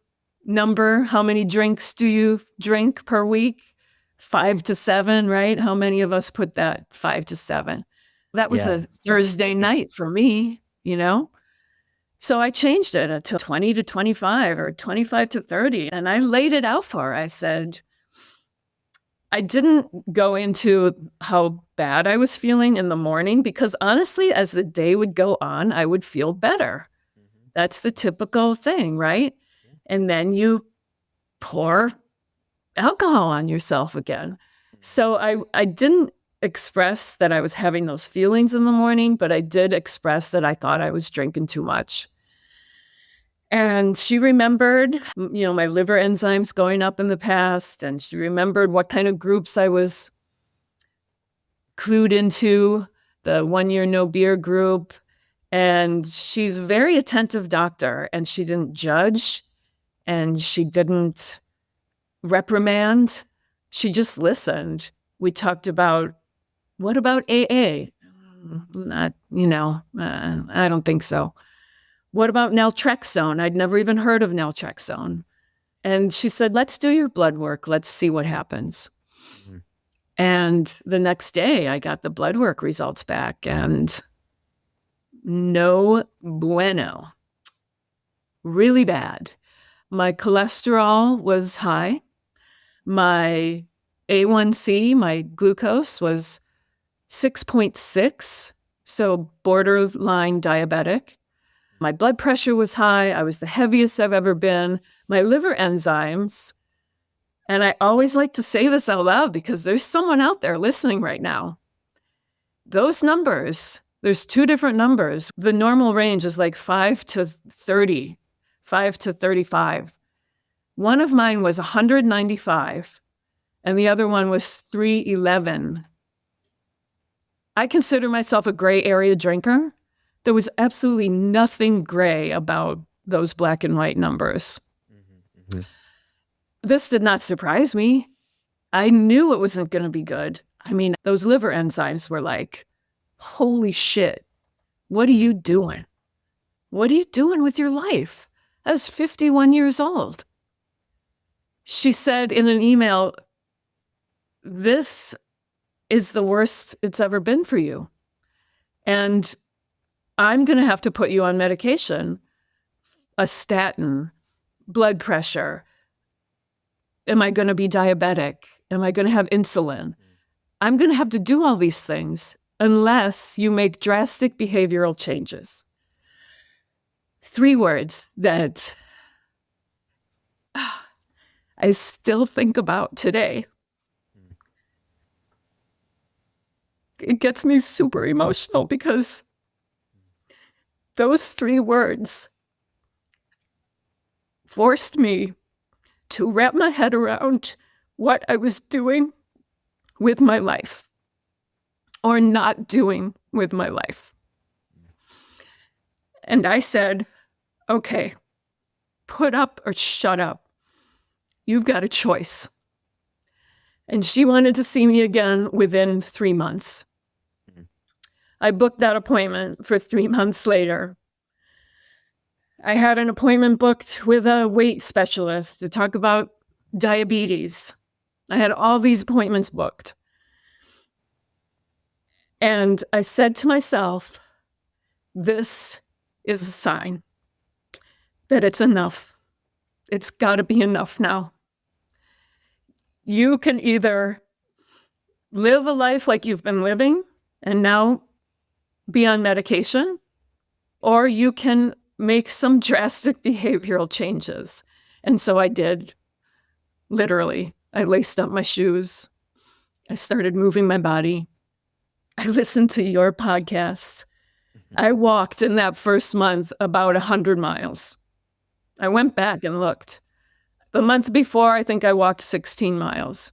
number. How many drinks do you drink per week? 5 to 7, right? How many of us put that 5 to 7? That was a Thursday night for me, you know? So I changed it to 20 to 25 or 25 to 30. And I laid it out for her. I said, I didn't go into how bad I was feeling in the morning because honestly, as the day would go on, I would feel better. That's the typical thing, right? And then you pour alcohol on yourself again. So I didn't express that I was having those feelings in the morning, but I did express that I thought I was drinking too much. And she remembered, my liver enzymes going up in the past, and she remembered what kind of groups I was clued into, the 1 year no beer group. And she's a very attentive doctor, and she didn't judge, and she didn't reprimand. She just listened. We talked about, what about AA? Not, I don't think so. What about naltrexone? I'd never even heard of naltrexone. And she said, let's do your blood work. Let's see what happens. And the next day I got the blood work results back, and no bueno. Really bad. My cholesterol was high. My A1C, my glucose, was 6.6, so borderline diabetic. My blood pressure was high. I was the heaviest I've ever been. My liver enzymes, and I always like to say this out loud because there's someone out there listening right now. Those numbers, there's two different numbers. The normal range is like 5 to 30, 5 to 35. One of mine was 195, and the other one was 311. I consider myself a gray area drinker. There was absolutely nothing gray about those black and white numbers. This did not surprise me. I knew it wasn't going to be good. I mean, those liver enzymes were like, holy shit, what are you doing? What are you doing with your life? I was 51 years old. She said in an email, this is the worst it's ever been for you. And I'm going to have to put you on medication, a statin, blood pressure. Am I going to be diabetic? Am I going to have insulin? I'm going to have to do all these things unless you make drastic behavioral changes. 3 words that I still think about today. It gets me super emotional because those 3 words forced me to wrap my head around what I was doing with my life. or not doing with my life? And I said, okay, put up or shut up. You've got a choice. And she wanted to see me again within 3 months. I booked that appointment for 3 months later. I had an appointment booked with a weight specialist to talk about diabetes. I had all these appointments booked. And I said to myself, this is a sign that it's enough. It's got to be enough now. You can either live a life like you've been living and now be on medication, or you can make some drastic behavioral changes. And so I did. Literally, I laced up my shoes. I started moving my body. I listened to your podcast. I walked in that first month about 100 miles. I went back and looked. The month before, I think I walked 16 miles.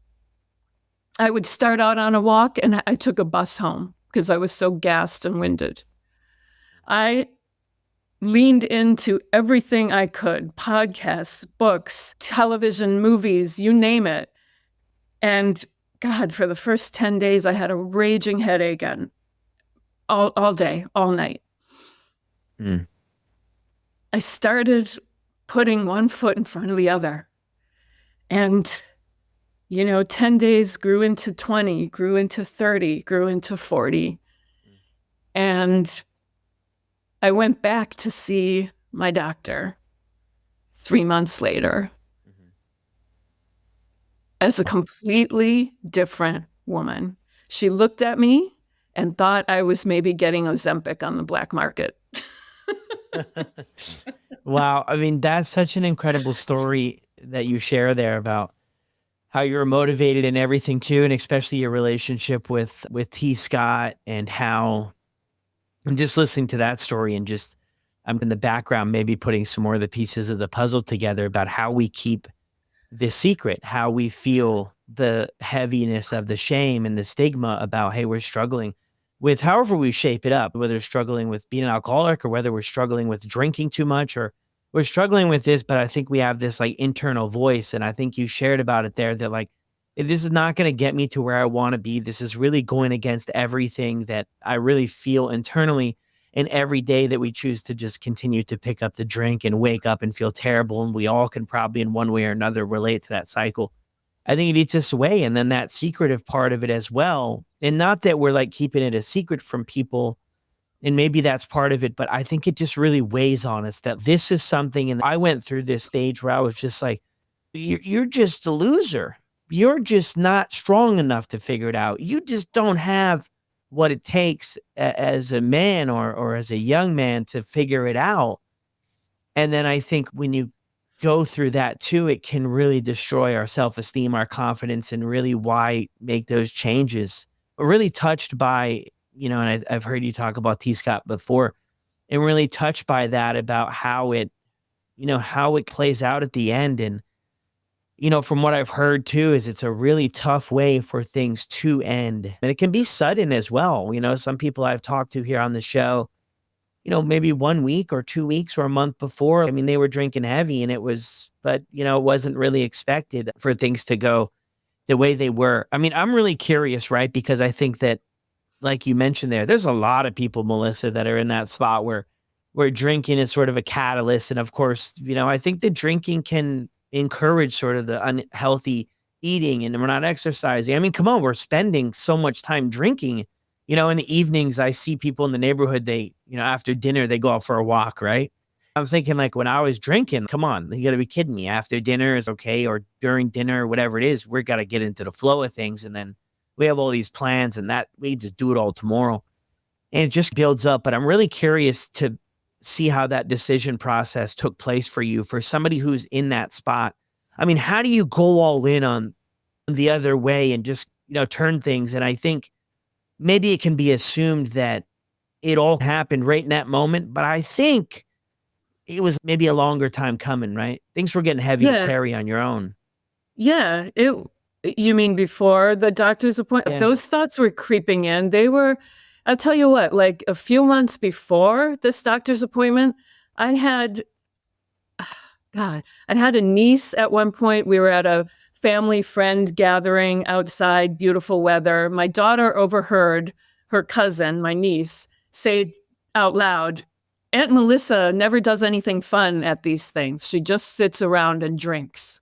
I would start out on a walk and I took a bus home because I was so gassed and winded. I leaned into everything I could, podcasts, books, television, movies, you name it. And God, for the first 10 days, I had a raging headache all day, all night. I started putting one foot in front of the other. And, 10 days grew into 20, grew into 30, grew into 40. And I went back to see my doctor 3 months later as a completely different woman. She looked at me and thought I was maybe getting Ozempic on the black market. Wow. I mean, that's such an incredible story that you share there about how you were motivated and everything too, and especially your relationship with T. Scott, and how I'm just listening to that story and just I'm in the background maybe putting some more of the pieces of the puzzle together about how we keep this secret, how we feel the heaviness of the shame and the stigma about, hey, we're struggling with however we shape it up, whether struggling with being an alcoholic or whether we're struggling with drinking too much or we're struggling with this, but I think we have this like internal voice. And I think you shared about it there that like, this is not going to get me to where I want to be. This is really going against everything that I really feel internally. And every day that we choose to just continue to pick up the drink and wake up and feel terrible. And we all can probably in one way or another relate to that cycle. I think it eats us away. And then that secretive part of it as well. And not that we're like keeping it a secret from people. And maybe that's part of it, but I think it just really weighs on us that this is something. And I went through this stage where I was just like, you're just a loser. You're just not strong enough to figure it out. You just don't have what it takes as a man or as a young man to figure it out. And then I think when you go through that too, it can really destroy our self-esteem, our confidence, and really why make those changes. Really touched by, and I've heard you talk about T. Scott before, and really touched by that about how it plays out at the end. And, from what I've heard too, is it's a really tough way for things to end. And it can be sudden as well. Some people I've talked to here on the show, maybe 1 week or 2 weeks or a month before, I mean, they were drinking heavy and it wasn't really expected for things to go the way they were. I mean, I'm really curious, right? Because I think that, like you mentioned there's a lot of people, Melissa, that are in that spot where drinking is sort of a catalyst. And of course, I think that drinking can encourage sort of the unhealthy eating and we're not exercising. I mean, come on, we're spending so much time drinking. In the evenings, I see people in the neighborhood, they, after dinner, they go out for a walk, right? I'm thinking like when I was drinking, come on, you got to be kidding me. After dinner is okay, or during dinner, whatever it is, we're got to get into the flow of things. And then we have all these plans and that we just do it all tomorrow. And it just builds up. But I'm really curious to see how that decision process took place for you, for somebody who's in that spot. I mean, how do you go all in on the other way and just, turn things? And I think maybe it can be assumed that it all happened right in that moment, but I think it was maybe a longer time coming, right? Things were getting heavy to carry on your own. Yeah, You mean before the doctor's appointment? Yeah. Those thoughts were creeping in. I'll tell you what, like a few months before this doctor's appointment, I had, God, I had a niece at one point. We were at a family friend gathering outside, beautiful weather. My daughter overheard her cousin, my niece, say out loud, Aunt Melissa never does anything fun at these things. She just sits around and drinks.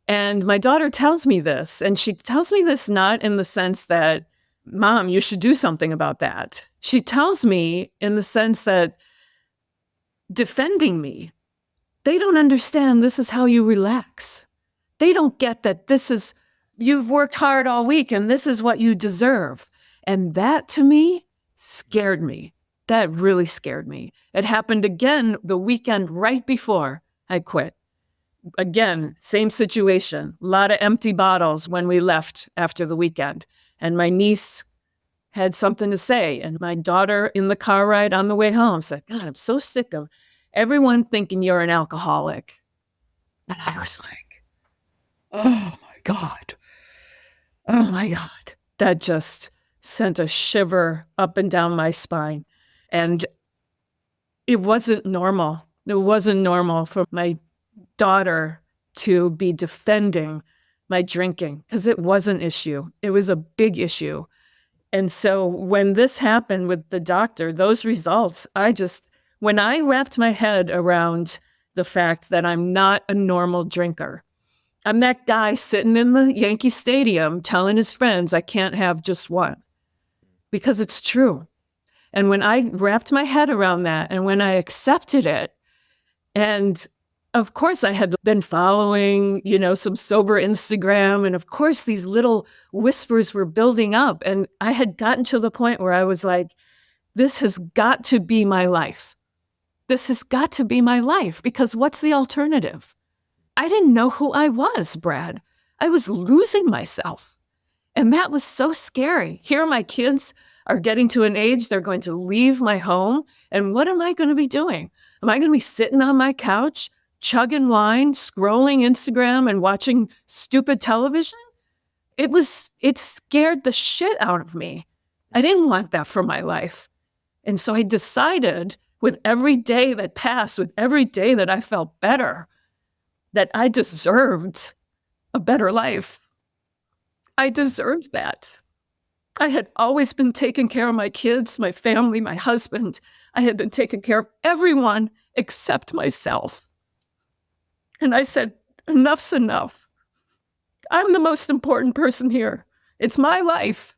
And my daughter tells me this, and she tells me this not in the sense that, Mom, you should do something about that. She tells me in the sense that defending me. They don't understand this is how you relax. They don't get that you've worked hard all week and this is what you deserve. And that to me scared me. That really scared me. It happened again the weekend right before I quit. Again, same situation, a lot of empty bottles when we left after the weekend. And my niece had something to say. And my daughter in the car ride on the way home said, God, I'm so sick of everyone thinking you're an alcoholic. And I was like, oh my God. Oh my God. That just sent a shiver up and down my spine. And it wasn't normal. It wasn't normal for my daughter to be defending my drinking because it was an issue. It was a big issue. And so when this happened with the doctor, those results, when I wrapped my head around the fact that I'm not a normal drinker, I'm that guy sitting in the Yankee Stadium telling his friends I can't have just one because it's true. And when I wrapped my head around that and when I accepted it, and of course I had been following, some sober Instagram. And of course these little whispers were building up. And I had gotten to the point where I was like, this has got to be my life. This has got to be my life because what's the alternative? I didn't know who I was, Brad. I was losing myself. And that was so scary. Here my kids are getting to an age, they're going to leave my home. And what am I going to be doing? Am I going to be sitting on my couch, chugging wine, scrolling Instagram and watching stupid television? It scared the shit out of me. I didn't want that for my life. And so I decided with every day that passed, with every day that I felt better, that I deserved a better life. I deserved that. I had always been taking care of my kids, my family, my husband. I had been taking care of everyone except myself. And I said, enough's enough. I'm the most important person here. It's my life.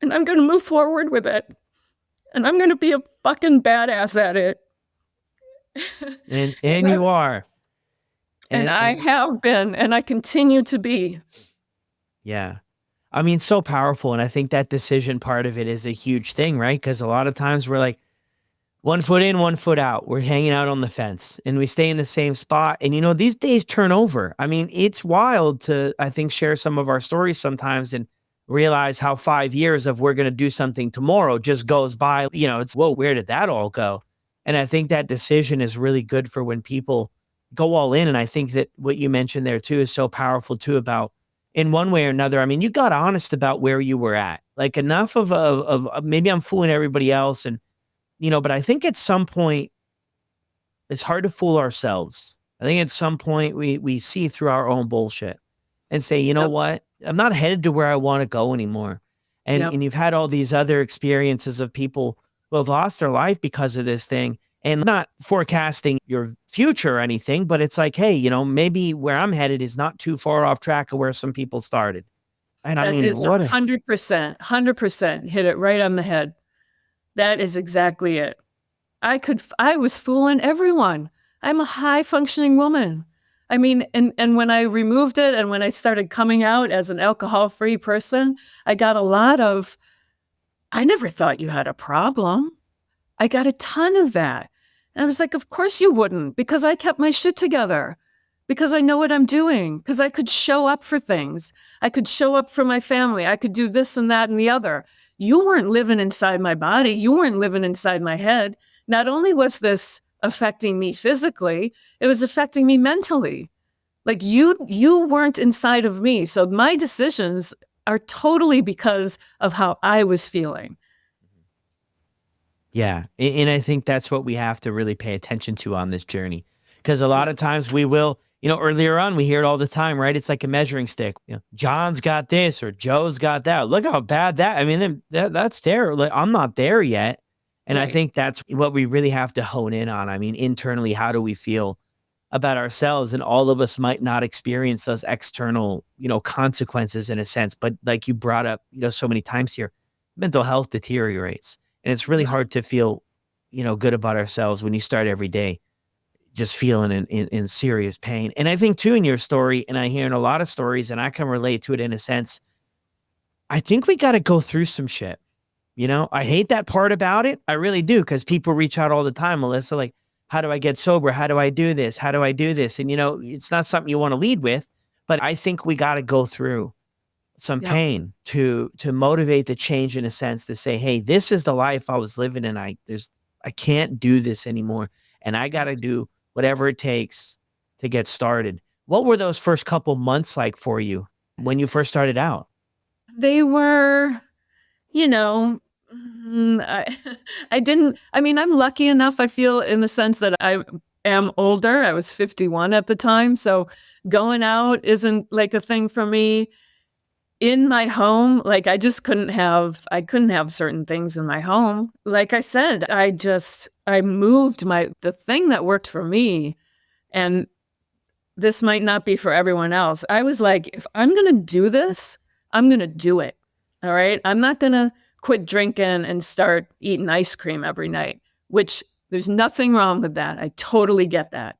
And I'm going to move forward with it. And I'm going to be a fucking badass at it. And you are. And I have been, and I continue to be. Yeah. I mean, so powerful. And I think that decision part of it is a huge thing, right? Because a lot of times we're like, 1 foot in, 1 foot out. We're hanging out on the fence and we stay in the same spot. And these days turn over. I mean, it's wild to, I think, share some of our stories sometimes and realize how 5 years of we're going to do something tomorrow just goes by. It's, whoa, where did that all go? And I think that decision is really good for when people go all in. And I think that what you mentioned there too is so powerful too about, in one way or another, I mean, you got honest about where you were at. Like enough of maybe I'm fooling everybody else but I think at some point it's hard to fool ourselves. I think at some point we see through our own bullshit and say, you know what? I'm not headed to where I want to go anymore. And you've had all these other experiences of people who have lost their life because of this thing, and not forecasting your future or anything, but it's like, hey, maybe where I'm headed is not too far off track of where some people started. And I mean, what 100% hit it right on the head. That is exactly it. I was fooling everyone. I'm a high functioning woman. I mean, and when I removed it and when I started coming out as an alcohol-free person, I got a lot of, I never thought you had a problem. I got a ton of that. And I was like, of course you wouldn't, because I kept my shit together, because I know what I'm doing, because I could show up for things. I could show up for my family. I could do this and that and the other. You weren't living inside my body. You weren't living inside my head. Not only was this affecting me physically, it was affecting me mentally. Like you weren't inside of me. So my decisions are totally because of how I was feeling. Yeah. And I think that's what we have to really pay attention to on this journey. Because a lot of Yes. times we will, earlier on, we hear it all the time, right? It's like a measuring stick. John's got this or Joe's got that. Look how bad that, I mean, that's terrible. Like, I'm not there yet. And I Right. think that's what we really have to hone in on. I mean, internally, how do we feel about ourselves? And all of us might not experience those external, consequences in a sense. But like you brought up, so many times here, mental health deteriorates. And it's really hard to feel, good about ourselves when you start every day just feeling in serious pain. And I think too, in your story, and I hear in a lot of stories, and I can relate to it in a sense, I think we got to go through some shit. I hate that part about it. I really do. Cause people reach out all the time, Melissa, like, how do I get sober? How do I do this? How do I do this? And it's not something you want to lead with, but I think we got to go through some Yep. pain to motivate the change in a sense to say, hey, this is the life I was living and I can't do this anymore. And I got to do whatever it takes to get started. What were those first couple months like for you when you first started out? They were, you know, I'm lucky enough, I feel, in the sense that I am older. I was 51 at the time. So going out isn't like a thing for me. In my home, like I couldn't have certain things in my home. Like I said, I moved the thing that worked for me. And this might not be for everyone else. I was like, if I'm going to do this, I'm going to do it. All right. I'm not going to quit drinking and start eating ice cream every night, which there's nothing wrong with that. I totally get that.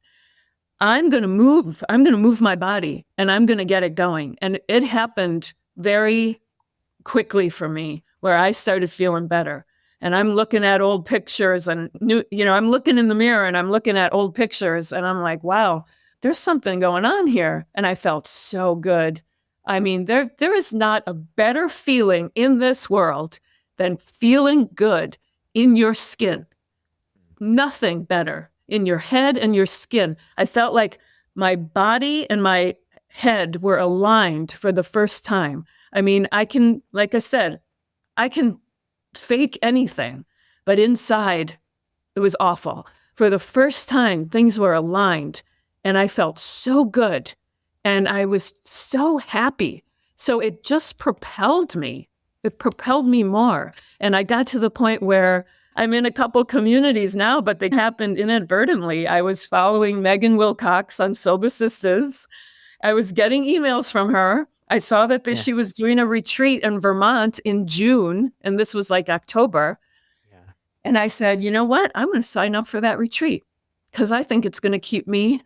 I'm going to move my body and I'm going to get it going. And it happened very quickly for me where I started feeling better. And I'm looking at old pictures and I'm looking in the mirror and I'm looking at old pictures and I'm like, wow, there's something going on here. And I felt so good. I mean, there is not a better feeling in this world than feeling good in your skin. Nothing better in your head and your skin. I felt like my body and my head were aligned for the first time. I mean, like I said, I can fake anything, but inside it was awful. For the first time, things were aligned and I felt so good and I was so happy. So it just propelled me. It propelled me more. And I got to the point where I'm in a couple communities now, but they happened inadvertently. I was following Megan Wilcox on Sober Sisters. I was getting emails from her. I saw that she was doing a retreat in Vermont in June, and this was like October. Yeah. And I said, you know what? I'm going to sign up for that retreat because I think it's going to keep me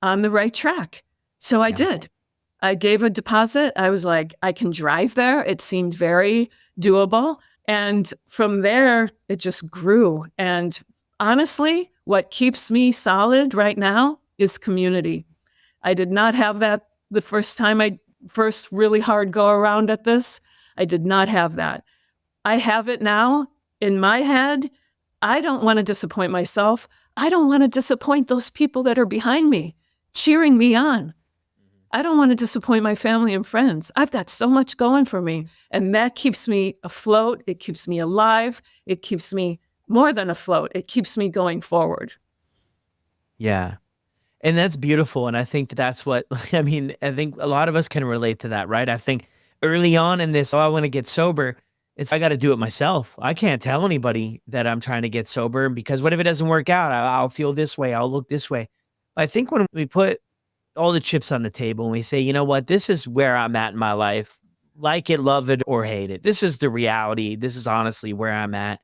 on the right track. So I did. I gave a deposit. I was like, I can drive there. It seemed very doable. And from there, it just grew. And honestly, what keeps me solid right now is community. I did not have that the first time I first really hard go around at this. I did not have that. I have it now in my head. I don't want to disappoint myself. I don't want to disappoint those people that are behind me, cheering me on. I don't want to disappoint my family and friends. I've got so much going for me. And that keeps me afloat. It keeps me alive. It keeps me more than afloat. It keeps me going forward. Yeah. And that's beautiful. And I think that's what, I think a lot of us can relate to that, right? I think early on in this, I want to get sober. I got to do it myself. I can't tell anybody that I'm trying to get sober because what if it doesn't work out? I'll feel this way. I'll look this way. I think when we put all the chips on the table and we say, you know what, this is where I'm at in my life, like it, love it, or hate it. This is the reality. This is honestly where I'm at.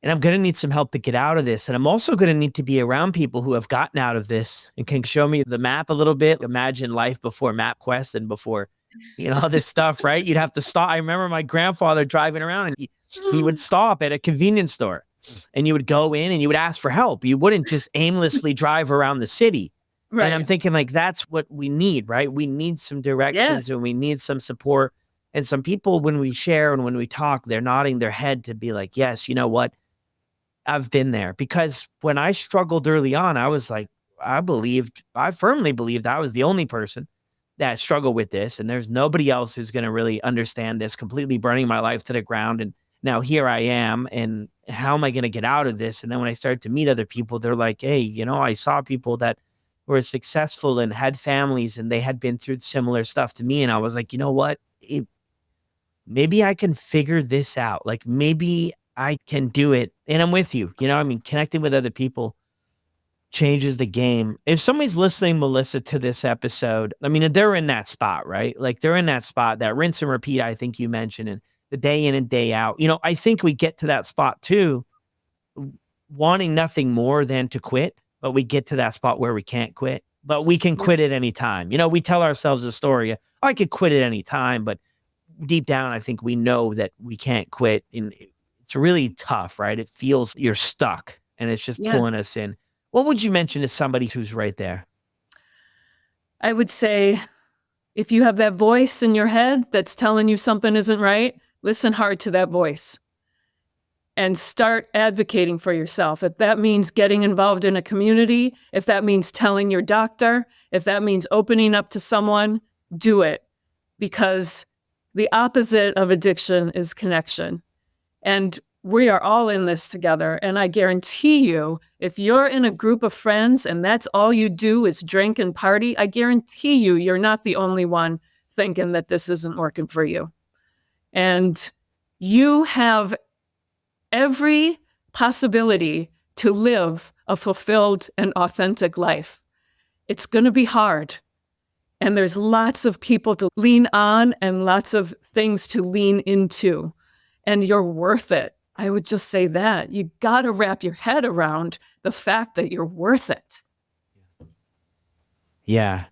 And I'm going to need some help to get out of this. And I'm also going to need to be around people who have gotten out of this and can show me the map a little bit. Imagine life before MapQuest and before, all this stuff, right? You'd have to stop. I remember my grandfather driving around and he would stop at a convenience store and you would go in and you would ask for help. You wouldn't just aimlessly drive around the city. Right. And I'm thinking like, that's what we need, right? We need some directions and we need some support. And some people, when we share and when we talk, they're nodding their head to be like, yes, you know what? I've been there. Because when I struggled early on, I was like, I firmly believed I was the only person that struggled with this. And there's nobody else who's going to really understand this, completely burning my life to the ground. And now here I am. And how am I going to get out of this? And then when I started to meet other people, they're like, hey, I saw people that were successful and had families and they had been through similar stuff to me. And I was like, you know what? Maybe I can figure this out. Like maybe I can do it. And I'm with you. Connecting with other people changes the game. If somebody's listening, Melissa, to this episode, they're in that spot, right? Like they're in that spot, that rinse and repeat, I think you mentioned, and the day in and day out. I think we get to that spot too, wanting nothing more than to quit, but we get to that spot where we can't quit, but we can quit at any time. We tell ourselves a story. I could quit at any time, but deep down, I think we know that we can't quit. And it's really tough, right? It feels you're stuck and it's just pulling us in. What would you mention to somebody who's right there? I would say if you have that voice in your head that's telling you something isn't right, listen hard to that voice and start advocating for yourself. If that means getting involved in a community, if that means telling your doctor, if that means opening up to someone, do it. Because the opposite of addiction is connection. And we are all in this together. And I guarantee you, if you're in a group of friends and that's all you do is drink and party, I guarantee you, you're not the only one thinking that this isn't working for you. And you have every possibility to live a fulfilled and authentic life. It's going to be hard. And there's lots of people to lean on and lots of things to lean into. And you're worth it. I would just say that. You got to wrap your head around the fact that you're worth it. Yeah.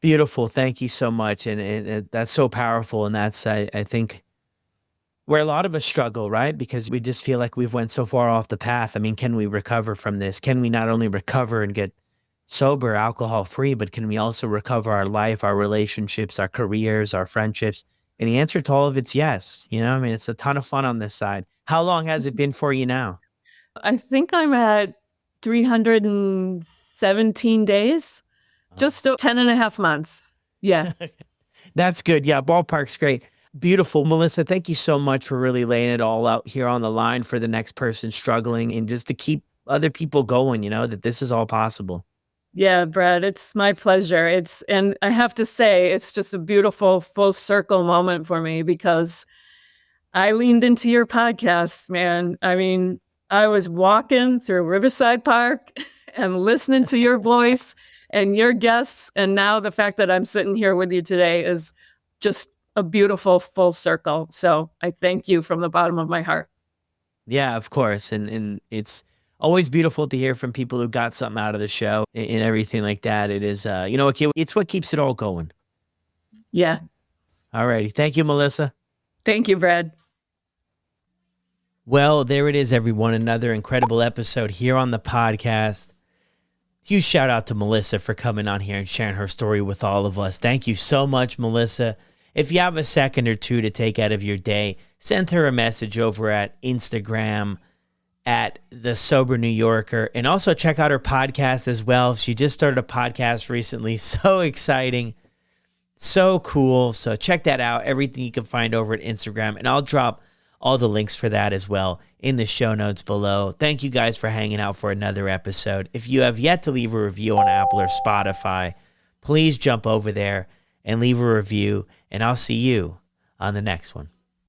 Beautiful. Thank you so much. And that's so powerful. And that's, I think, where a lot of us struggle, right? Because we just feel like we've went so far off the path. Can we recover from this? Can we not only recover and get sober, alcohol free, but can we also recover our life, our relationships, our careers, our friendships? And the answer to all of it's yes. It's a ton of fun on this side. How long has it been for you now? I think I'm at 317 days, just 10 and a half months. Yeah. That's good. Yeah. Ballpark's great. Beautiful. Melissa, thank you so much for really laying it all out here on the line for the next person struggling and just to keep other people going, that this is all possible. Yeah, Brad, it's my pleasure. And I have to say, it's just a beautiful full circle moment for me because I leaned into your podcast, man. I was walking through Riverside Park and listening to your voice and your guests. And now the fact that I'm sitting here with you today is just a beautiful full circle. So I thank you from the bottom of my heart. Yeah, of course. And it's always beautiful to hear from people who got something out of the show and everything like that. It is, it's what keeps it all going. Yeah. All righty. Thank you, Melissa. Thank you, Brad. Well, there it is, everyone. Another incredible episode here on the podcast. Huge shout out to Melissa for coming on here and sharing her story with all of us. Thank you so much, Melissa. If you have a second or two to take out of your day, send her a message over at Instagram at The Sober New Yorker, and also check out her podcast as well. She just started a podcast recently. So exciting. So cool. So check that out. Everything you can find over at Instagram, and I'll drop all the links for that as well in the show notes below. Thank you guys for hanging out for another episode. If you have yet to leave a review on Apple or Spotify, please jump over there and leave a review, and I'll see you on the next one.